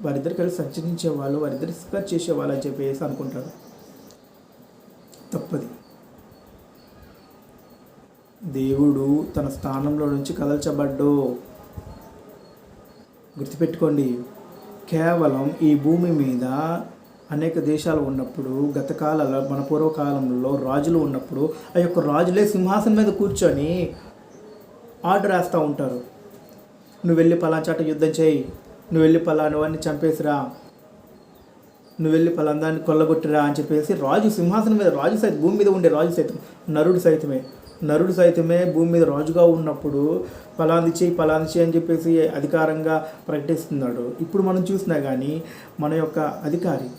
వారిద్దరు కలిసి సంచరించేవాళ్ళు, వారిద్దరు స్పర్ చేసేవాళ్ళు అని చెప్పేసి అనుకుంటారు. తప్పది. దేవుడు తన స్థానంలో నుంచి కదల్చబడ్డు. గుర్తుపెట్టుకోండి, కేవలం ఈ భూమి మీద అనేక దేశాలు ఉన్నప్పుడు, గతకాలంలో మన పూర్వకాలంలో రాజులు ఉన్నప్పుడు ఆ యొక్క రాజులే సింహాసనం మీద కూర్చొని ఆర్డర్ వేస్తూ ఉంటారు. నువ్వు వెళ్ళి పలాచాట యుద్ధం చేయి, నువ్వు వెళ్ళి పలానవన్నీ చంపేసిరా, నువ్వు వెళ్ళి పలాందాన్ని కొల్లగొట్టిరా అని చెప్పేసి రాజు సింహాసనం మీద, రాజు సైతం భూమి మీద ఉండే రాజు సైతం, నరుడు సైతమే భూమి మీద రాజుగా ఉన్నప్పుడు పలాంది చేయి అని చెప్పేసి అధికారంగా ప్రకటిస్తున్నాడు. ఇప్పుడు మనం చూసినా కానీ మన యొక్క అధికారి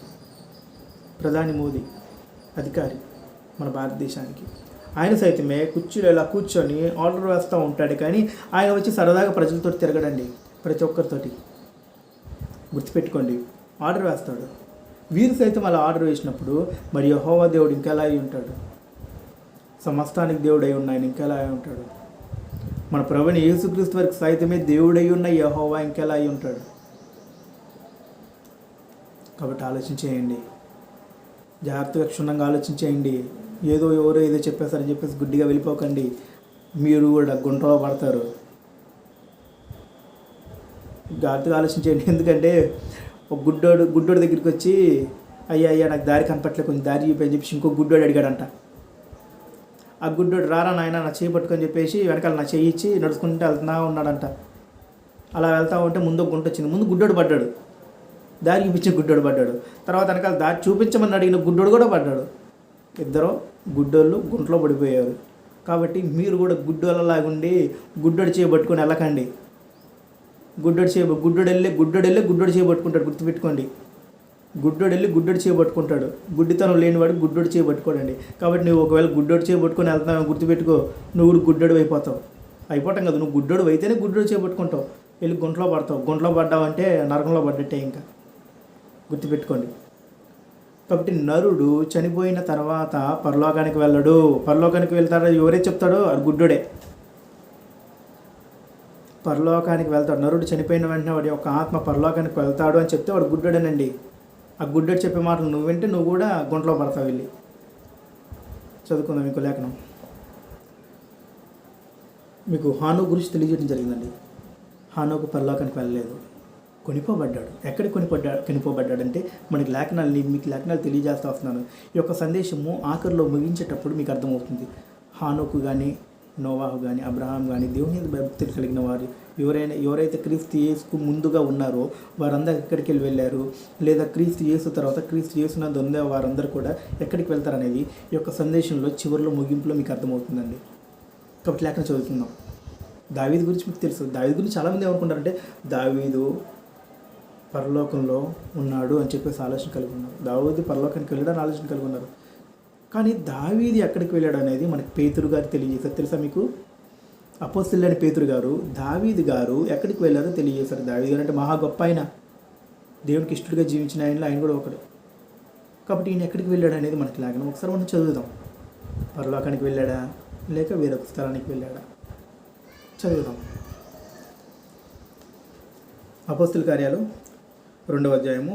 ప్రధాని మోదీ అధికారి మన భారతదేశానికి, ఆయన సైతమే కుర్చీలో ఇలా కూర్చొని ఆర్డర్ వేస్తూ ఉంటాడు. కానీ ఆయన వచ్చి సరదాగా ప్రజలతో తిరగడండి, ప్రతి ఒక్కరితోటి. గుర్తుపెట్టుకోండి, ఆర్డర్ వేస్తాడు. వీరు సైతం అలా ఆర్డర్ వేసినప్పుడు మరి యెహోవా దేవుడు ఇంకెలా అయి ఉంటాడు? సమస్తానికి దేవుడై ఉన్న ఆయన ఇంకెలా అయి ఉంటాడు? మన ప్రభువైన యేసుక్రీస్తు వరకు సైతమే దేవుడై ఉన్న యెహోవా ఇంకెలా అయి ఉంటాడు? కాబట్టి ఆలోచించేయండి, జాగ్రత్తగా క్షుణ్ణంగా ఆలోచించేయండి. ఎవరో ఏదో చెప్పేస్తారని చెప్పేసి గుడ్డిగా వెళ్ళిపోకండి, మీరు కూడా గుంటలో పడతారు. జాగ్రత్తగా ఆలోచించేయండి. ఎందుకంటే ఒక గుడ్డోడు దగ్గరికి వచ్చి అయ్యా నాకు దారి కనపట్లే, కొంచెం దారి చూపని చెప్పేసి ఇంకో గుడ్డోడు అడిగాడంట. ఆ గుడ్డోడు రారా నాయన నా చేయి పట్టుకొని చెప్పేసి వెనకాల నా చేయి ఇచ్చి నడుచుకుంటూ వెళ్తున్నా ఉన్నాడంట. అలా వెళ్తా ఉంటే ముందు గుంట వచ్చింది. ముందు గుడ్డోడు పడ్డాడు, దారి చూపించిన గుడ్డోడు పడ్డాడు. తర్వాత వెనకాల దారి చూపించమని అడిగిన గుడ్డోడు కూడా పడ్డాడు. ఇద్దరు గుడ్డోళ్ళు గుంటలో పడిపోయారు. కాబట్టి మీరు కూడా గుడ్డోళ్ళలాగుండి గుడ్డోడు చేయబట్టుకొని వెళ్ళకండి. గుడ్డోడు చేయబట్టుకుంటాడు. గుర్తుపెట్టుకోండి, గుడ్డోడు చేయబట్టుకుంటాడు. గుడ్డితనం లేనివాడు గుడ్డోడు చేయబట్టుకోడండి. కాబట్టి నువ్వు ఒకవేళ గుడ్డోడు చేయబట్టుకొని వెళ్తున్నావు గుర్తుపెట్టుకో, నువ్వు గుడ్డోడు అయిపోతావు. అయిపోవటం కదా, నువ్వు గుడ్డోడు అయితేనే గుడ్డోడు చేయబట్టుకుంటావు. వెళ్ళి గుంటలో పడతావు. గుంటలో పడ్డావంటే నరకంలో పడ్డట్టే. ఇంకా గుర్తుపెట్టుకోండి. కాబట్టి నరుడు చనిపోయిన తర్వాత పరలోకానికి వెళ్ళడు. పరలోకానికి వెళ్తాడో ఎవరే చెప్తాడో అది గుడ్డోడే. పరలోకానికి వెళ్తాడు. నరుడు చనిపోయిన వెంటనే వాడి యొక్క ఆత్మ పరలోకానికి వెళ్తాడు అని చెప్తే వాడు గుడ్డోడేనండి. ఆ గుడ్డోడు చెప్పే మాటలు నువ్వు వింటే నువ్వు కూడా గుంటలో పడతావు. వెళ్ళి చదువుకుందాం ఇంకో లేఖనం. మీకు హానోకు గురించి తెలియజేయడం జరిగిందండి. హానోకు పరలోకానికి వెళ్ళలేదు, కొనిపోబడ్డాడు. ఎక్కడికి కొనిపోబడ్డాడంటే మీకు లేఖనాలు తెలియజేస్తూ వస్తున్నాను. ఈ యొక్క సందేశము ఆఖరిలో ముగించేటప్పుడు మీకు అర్థమవుతుంది. హానోకు కానీ, నోవాహు కానీ, అబ్రహాం కానీ, దేవుని మీద భక్తులు కలిగిన వారు ఎవరైతే క్రీస్తు యేసుకు ముందుగా ఉన్నారో వారందరూ ఎక్కడికి వెళ్ళారు, లేదా క్రీస్తు యేసు తర్వాత క్రీస్తు యేసునందు ఉండే వారందరూ కూడా ఎక్కడికి వెళ్తారనేది ఈ యొక్క సందేశంలో చివరిలో ముగింపులో మీకు అర్థమవుతుందండి. కాబట్టి లేఖనం చదువుతున్నాం. దావీదు గురించి మీకు తెలుసు. దావీదు గురించి చాలామంది ఏమనుకుంటారంటే దావీదు పరలోకంలో ఉన్నాడు అని చెప్పేసి ఆలోచన కలిగి ఉన్నారు. దావీదు పరలోకానికి వెళ్ళాడని ఆలోచన కలిగి ఉన్నారు. కానీ దావీదు ఎక్కడికి వెళ్ళాడు అనేది మనకి పేతురు గారు తెలియజేశారు. తెలుసా మీకు? అపోస్తలుడైన పేతురు గారు దావీదు గారు ఎక్కడికి వెళ్ళారో తెలియజేశారు. దావీదు గారు అంటే మహా గొప్ప ఆయన, దేవునికి ఇష్టడుగా జీవించిన ఆయన కూడా ఒకడు. కాబట్టి ఈయన ఎక్కడికి వెళ్ళాడు అనేది మనకి లేఖనం ఒకసారి మనం చదువుదాం. పరలోకానికి వెళ్ళాడా లేక వేరొక స్థలానికి వెళ్ళాడా చదువుదాం. అపోస్తల కార్యాలు 2వ అధ్యాయము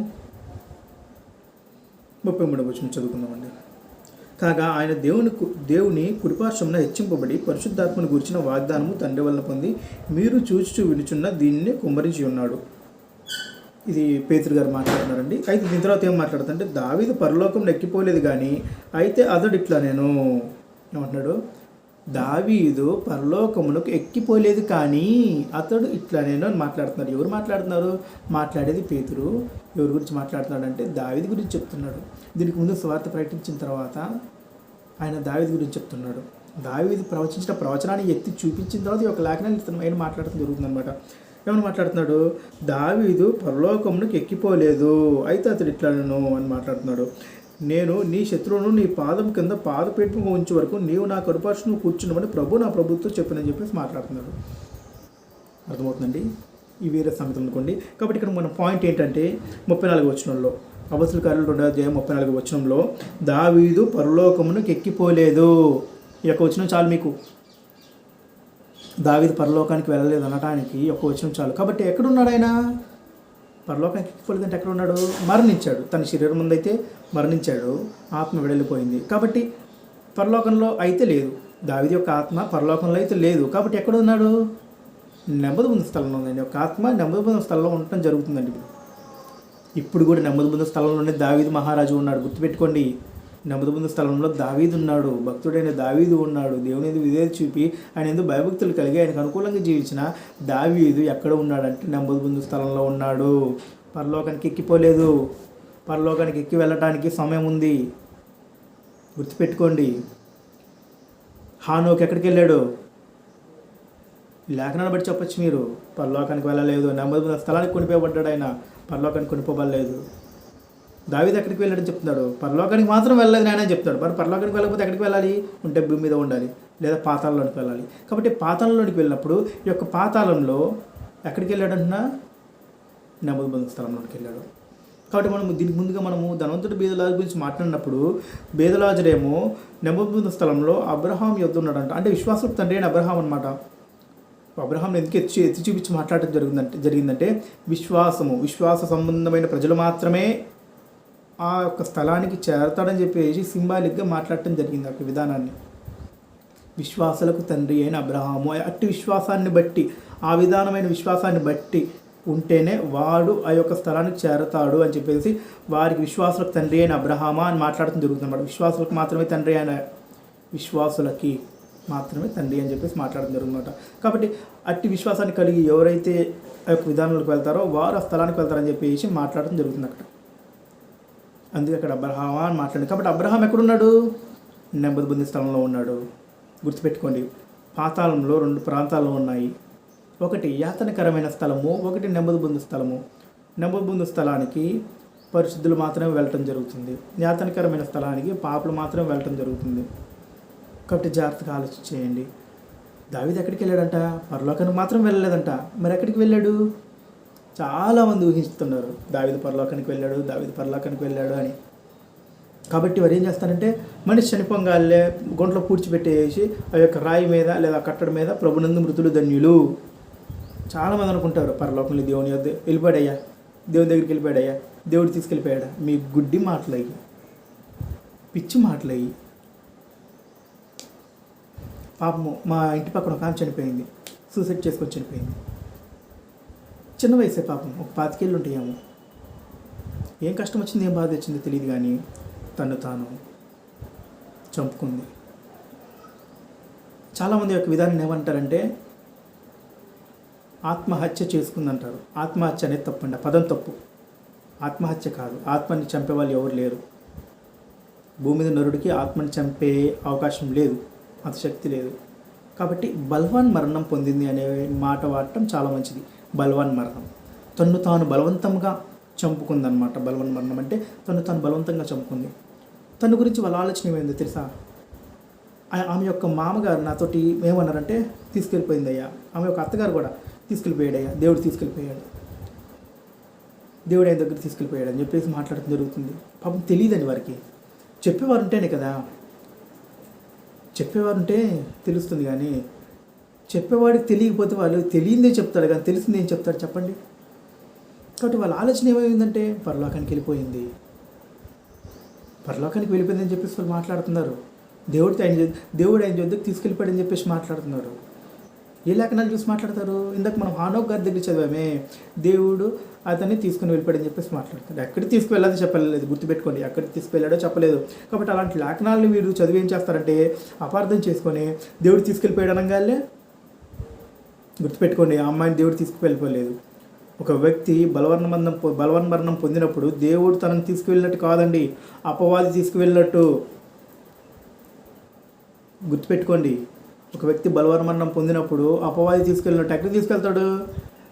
33వ వచనం చదువుకుందామండి. కాగా ఆయన దేవుని కుడిపార్శ్వమున హెచ్చింపబడి పరిశుద్ధాత్మను గురించిన వాగ్దానము తండ్రి వలన పొంది మీరు చూచి వినుచున్న దీన్ని కుమ్మరించి ఉన్నాడు. ఇది పేతురు గారు మాట్లాడుతున్నారండి. అయితే దీని తర్వాత ఏం మాట్లాడుతుంటే దావీదు పరలోకం ఎక్కిపోలేదు కానీ అయితే అతడు ఇట్లా నేను ఏమంటున్నాడు, దావీదు పరలోకమునకు ఎక్కిపోలేదు కానీ అతడు ఇట్లా నేను అని మాట్లాడుతున్నారు. ఎవరు మాట్లాడుతున్నారు? మాట్లాడేది పేతురు. ఎవరి గురించి మాట్లాడుతున్నాడు అంటే దావీదు గురించి చెప్తున్నాడు. దీనికి ముందు సువార్త ప్రకటించిన తర్వాత ఆయన దావీదు గురించి చెప్తున్నాడు. దావీదు ప్రవచించిన ప్రవచనాన్ని ఎత్తి చూపించిన తర్వాత ఈ యొక్క లేఖనాన్ని ఆయన మాట్లాడటం జరుగుతుంది అనమాట. ఏమని మాట్లాడుతున్నాడు? దావీదు పరలోకమునకు ఎక్కిపోలేదు అయితే అతడు ఇట్లా నేను అని మాట్లాడుతున్నాడు. నేను నీ శత్రువును నీ పాదం కింద పాదపీఠం ఉంచే వరకు నీవు నా కడుపార్శ్వను కూర్చున్నామని ప్రభు నా ప్రభుత్వం చెప్పినని చెప్పేసి మాట్లాడుతున్నాడు. అర్థమవుతుందండి? ఈ వేరే సంగతులు అనుకోండి. కాబట్టి ఇక్కడ మన పాయింట్ ఏంటంటే 34వ వచనంలో, అపోస్తలుల కార్యాలు 2వ అధ్యాయం 34వ వచనంలో దావీదు పరలోకమునకు ఎక్కిపోలేదు. ఈ యొక్క వచనం చాలు మీకు. దావీదు పరలోకానికి వెళ్ళలేదు అనటానికి ఒక వచనం చాలు. కాబట్టి ఎక్కడున్నాడు ఆయన? పరలోకానికి ఎక్కిపోలేదంటే ఎక్కడ ఉన్నాడు? మరణించాడు. తన శరీరం ముందైతే మరణించాడు, ఆత్మ వెడలిపోయింది. కాబట్టి పరలోకంలో అయితే లేదు. దావీదు యొక్క ఆత్మ పరలోకంలో అయితే లేదు. కాబట్టి ఎక్కడ ఉన్నాడు? నెమ్మది పొందిన స్థలంలో ఉందండి. ఒక ఆత్మ నెమ్మది పొందిన స్థలంలో ఉండటం జరుగుతుందండి. ఇప్పుడు కూడా నెమ్మది పొందిన స్థలంలోనే దావీదు మహారాజు ఉన్నాడు. గుర్తుపెట్టుకోండి, నెమ్మది పొందిన స్థలంలో దావీదు ఉన్నాడు. భక్తుడైన దావీదు ఉన్నాడు. దేవుని ఎందుకు విధేయత చూపి ఆయన ఎందుకు భయభక్తులు కలిగి ఆయనకు అనుకూలంగా జీవించిన దావీదు ఎక్కడ ఉన్నాడంటే నెమ్మది పొందిన స్థలంలో ఉన్నాడు. పరలోకానికి ఎక్కిపోలేదు. పరలోకానికి ఎక్కి వెళ్ళటానికి సమయం ఉంది. గుర్తుపెట్టుకోండి. హానోకు ఎక్కడికి వెళ్ళాడు? లేఖనాన్ని బట్టి చెప్పచ్చు మీరు. పరలోకానికి వెళ్ళలేదు. నెమ్మది పొందిన స్థలానికి కొనిపోబడ్డాడు ఆయన, పరలోకానికి కొనిపోబడలేదు. దావీదు ఎక్కడికి వెళ్ళాడని చెప్తున్నాడు? పరలోకానికి మాత్రం వెళ్ళలేదు నాయన అని చెప్తాడు. మరి పరలోకానికి వెళ్ళకపోతే ఎక్కడికి వెళ్ళాలి? ఉంటే భూమి మీద ఉండాలి, లేదా పాతాళంలోనికి వెళ్ళాలి. కాబట్టి పాతాళంలోనికి వెళ్ళినప్పుడు ఈ యొక్క పాతాళంలో ఎక్కడికి వెళ్ళాడంటున్నా? నెమ్మది పొందిన స్థలంలోకి వెళ్ళాడు. కాబట్టి మనం దీనికి ముందుగా మనము ధనవంతుడు బేదలాజు గురించి మాట్లాడినప్పుడు బేదలాజుడేమో నెమ్మది పొందిన స్థలంలో అబ్రహాం యొద్ద ఉన్నాడంట. అంటే విశ్వాసపు తండ్రి అయిన అబ్రహాం అనమాట. అబ్రహాం ఎందుకు ఎత్తి చూపించి మాట్లాడటం జరిగిందంటే విశ్వాస సంబంధమైన ప్రజలు మాత్రమే ఆ యొక్క స్థలానికి చేరతాడని చెప్పేసి సింబాలిక్గా మాట్లాడటం జరిగింది. ఆ విధానాన్ని విశ్వాసాలకు తండ్రి అయిన అబ్రహాము అట్టి విశ్వాసాన్ని బట్టి, ఆ విధానమైన విశ్వాసాన్ని బట్టి ఉంటేనే వాడు ఆ యొక్క స్థలానికి చేరతాడు అని చెప్పేసి వారికి విశ్వాసులకు తండ్రి అయిన అబ్రహామా అని మాట్లాడటం జరుగుతుంది అన్నమాట. విశ్వాసులకు మాత్రమే తండ్రి అయిన విశ్వాసులకి మాత్రమే తండ్రి అని చెప్పేసి మాట్లాడడం జరుగుతుందన్నమాట. కాబట్టి అట్టి విశ్వాసాన్ని కలిగి ఎవరైతే ఆ యొక్క విధానంలోకి వెళ్తారో వారు ఆ స్థలానికి వెళ్తారని చెప్పేసి మాట్లాడడం జరుగుతుంది అక్కడ. అందుకే అక్కడ అబ్రహామా అని మాట్లాడింది. కాబట్టి అబ్రహాం ఎక్కడున్నాడు? నెమ్మది పొందిన స్థలంలో ఉన్నాడు. గుర్తుపెట్టుకోండి, పాతాళంలో 2 ప్రాంతాలు ఉన్నాయి. ఒకటి యాతనకరమైన స్థలము, ఒకటి నెమ్మది పొందిన స్థలము. నెమ్మది పొందిన స్థలానికి పరిశుద్ధులు మాత్రమే వెళ్ళటం జరుగుతుంది, యాతనకరమైన స్థలానికి పాపులు మాత్రమే వెళ్ళటం జరుగుతుంది. కాబట్టి జాగ్రత్తగా ఆలోచన చేయండి. దావీదు ఎక్కడికి వెళ్ళాడంట? పరలోకానికి మాత్రం వెళ్ళలేదంట. మరి ఎక్కడికి వెళ్ళాడు? చాలామంది ఊహిస్తున్నారు దావీదు పరలోకానికి వెళ్ళాడు అని. కాబట్టి వారు ఏం చేస్తారంటే మనిషి చనిపోగానే గుంటలో పూడ్చిపెట్టేసి ఆ యొక్క రాయి మీద లేదా కట్టడి మీద ప్రభునందు మృతులు ధన్యులు. చాలామంది అనుకుంటారు పరలోకంలో దేవుని వెళ్ళిపోయాడయ్యా, దేవుని దగ్గరికి వెళ్ళిపోయాడయ్యా, దేవుడు తీసుకెళ్ళిపోయాడా. మీ గుడ్డి మాటలయ్యి, పిచ్చి మాటలయ్యి. పాపము మా ఇంటి పక్కన ఒక ఆమె చనిపోయింది, సూసైడ్ చేసుకొని చనిపోయింది. చిన్న వయసే పాపం, ఒక 25 ఏళ్ళు ఉంటాయేమో. ఏం కష్టం వచ్చింది, ఏం బాధ వచ్చిందో తెలియదు కానీ తను తాను చంపుకుంది. చాలామంది యొక్క విధానం ఏమంటారంటే ఆత్మహత్య చేసుకుందంటారు. ఆత్మహత్య అనేది తప్పండి, పదం తప్పు. ఆత్మహత్య కాదు, ఆత్మని చంపే వాళ్ళు ఎవరు లేరు. భూమి మీద నరుడికి ఆత్మని చంపే అవకాశం లేదు, అంత శక్తి లేదు. కాబట్టి బల్వాన్ మరణం పొందింది అనే మాట వాడటం చాలా మంచిది. బల్వాన్ మరణం, తన్ను తాను బలవంతంగా చంపుకుందనమాట. బల్వాన్ మరణం అంటే తను తాను బలవంతంగా చంపుకుంది. తన గురించి వాళ్ళ ఆలోచన ఏమైందో తెలుసా? ఆమె యొక్క మామగారు నాతోటి ఏమన్నారంటే తీసుకెళ్ళిపోయిందయ్యా, ఆమె యొక్క అత్తగారు కూడా తీసుకెళ్ళిపోయాడయ్యా, దేవుడు తీసుకెళ్ళిపోయాడు, దేవుడు ఆయన దగ్గర తీసుకెళ్ళిపోయాడు అని చెప్పేసి మాట్లాడటం జరుగుతుంది. పాపం తెలియదండి వారికి. చెప్పేవారు ఉంటేనే కదా, చెప్పేవారు ఉంటే తెలుస్తుంది. కానీ చెప్పేవాడికి తెలియకపోతే వాళ్ళు తెలియందే చెప్తాడు కానీ తెలిసింది ఏం చెప్తాడు చెప్పండి. కాబట్టి వాళ్ళ ఆలోచన ఏమైందంటే పరలోకానికి వెళ్ళిపోయింది, పరలోకానికి వెళ్ళిపోయిందని చెప్పేసి వాళ్ళు మాట్లాడుతున్నారు. దేవుడు ఆయన యొద్దకు తీసుకెళ్ళిపోయాడని చెప్పేసి మాట్లాడుతున్నారు. ఏ లేఖనాలు చూసి మాట్లాడతారు? ఇందాక మనం హానోక్ గారి దగ్గర చదివామే, దేవుడు అతన్ని తీసుకుని వెళ్ళిపోయాడని చెప్పేసి మాట్లాడతాడు. ఎక్కడికి తీసుకువెళ్ళాలని చెప్పలేదు, గుర్తుపెట్టుకోండి, ఎక్కడికి తీసుకువెళ్ళాడో చెప్పలేదు. కాబట్టి అలాంటి లేఖనాలను మీరు చదివి ఏం చేస్తారంటే అపార్థం చేసుకొని దేవుడు తీసుకెళ్ళిపోయాడు అనగానే గుర్తుపెట్టుకోండి, ఆ అమ్మాయిని దేవుడు తీసుకువెళ్ళిపోలేదు. ఒక వ్యక్తి బలవన్ మరణం పొందినప్పుడు దేవుడు తనని తీసుకువెళ్ళినట్టు కాదండి, అపవాది తీసుకువెళ్ళినట్టు. గుర్తుపెట్టుకోండి, ఒక వ్యక్తి బలవన్ మరణం పొందినప్పుడు అపవాది తీసుకెళ్ళినట్టు. ఎక్కడికి తీసుకెళ్తాడు?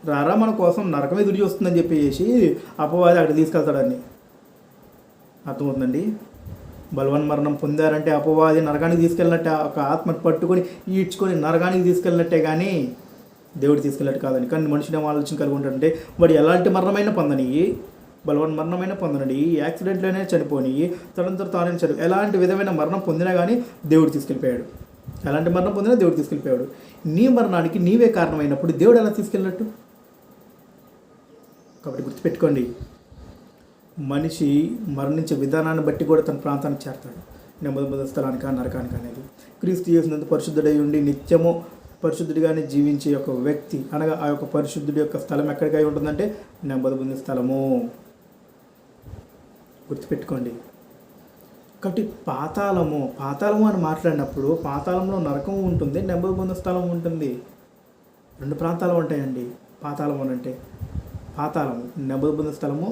రారా మన కోసం నరకమే దుడి వస్తుందని చెప్పేసి అపవాది అక్కడ తీసుకెళ్తాడని అర్థమవుతుందండి. బలవన్ మరణం పొందారంటే అపవాది నరకానికి తీసుకెళ్ళినట్టే, ఒక ఆత్మను పట్టుకొని ఈడ్చుకొని నరకానికి తీసుకెళ్ళినట్టే కానీ దేవుడు తీసుకెళ్ళట్టు కాదని. కానీ మనిషిని ఆలోచన కలిగి ఉంటాడంటే వాడు ఎలాంటి మరణమైనా పొందని, బలవన్ మరణమైనా పొందనండి, యాక్సిడెంట్లోనే చనిపోని, తనంతట తానే ఎలాంటి విధమైన మరణం పొందినా కానీ దేవుడు తీసుకెళ్ళిపోయాడు. ఎలాంటి మరణం పొందినా దేవుడు తీసుకెళ్ళిపోయాడు. నీ మరణానికి నీవే కారణమైనప్పుడు దేవుడు ఎలా తీసుకెళ్ళినట్టు? కాబట్టి గుర్తుపెట్టుకోండి, మనిషి మరణించే విధానాన్ని బట్టి కూడా తన ప్రాంతానికి చేరతాడు, నెమ్మది స్థలానికి, నరకానికి అనేది. క్రీస్తు యేసునందు పరిశుద్ధుడై ఉండి నిత్యము పరిశుద్ధుడిగానే జీవించే ఒక వ్యక్తి, అనగా ఆ యొక్క పరిశుద్ధుడి యొక్క స్థలం ఎక్కడికై ఉంటుందంటే నెమ్మది పొందిన స్థలము. గుర్తుపెట్టుకోండి. కాబట్టి పాతాళము అని మాట్లాడినప్పుడు పాతాళంలో నరకం ఉంటుంది, నెమ్మది పొందిన స్థలం ఉంటుంది. 2 ప్రాంతాలు ఉంటాయండి. పాతాళం అని అంటే పాతాళము, నెమ్మది పొందిన స్థలము,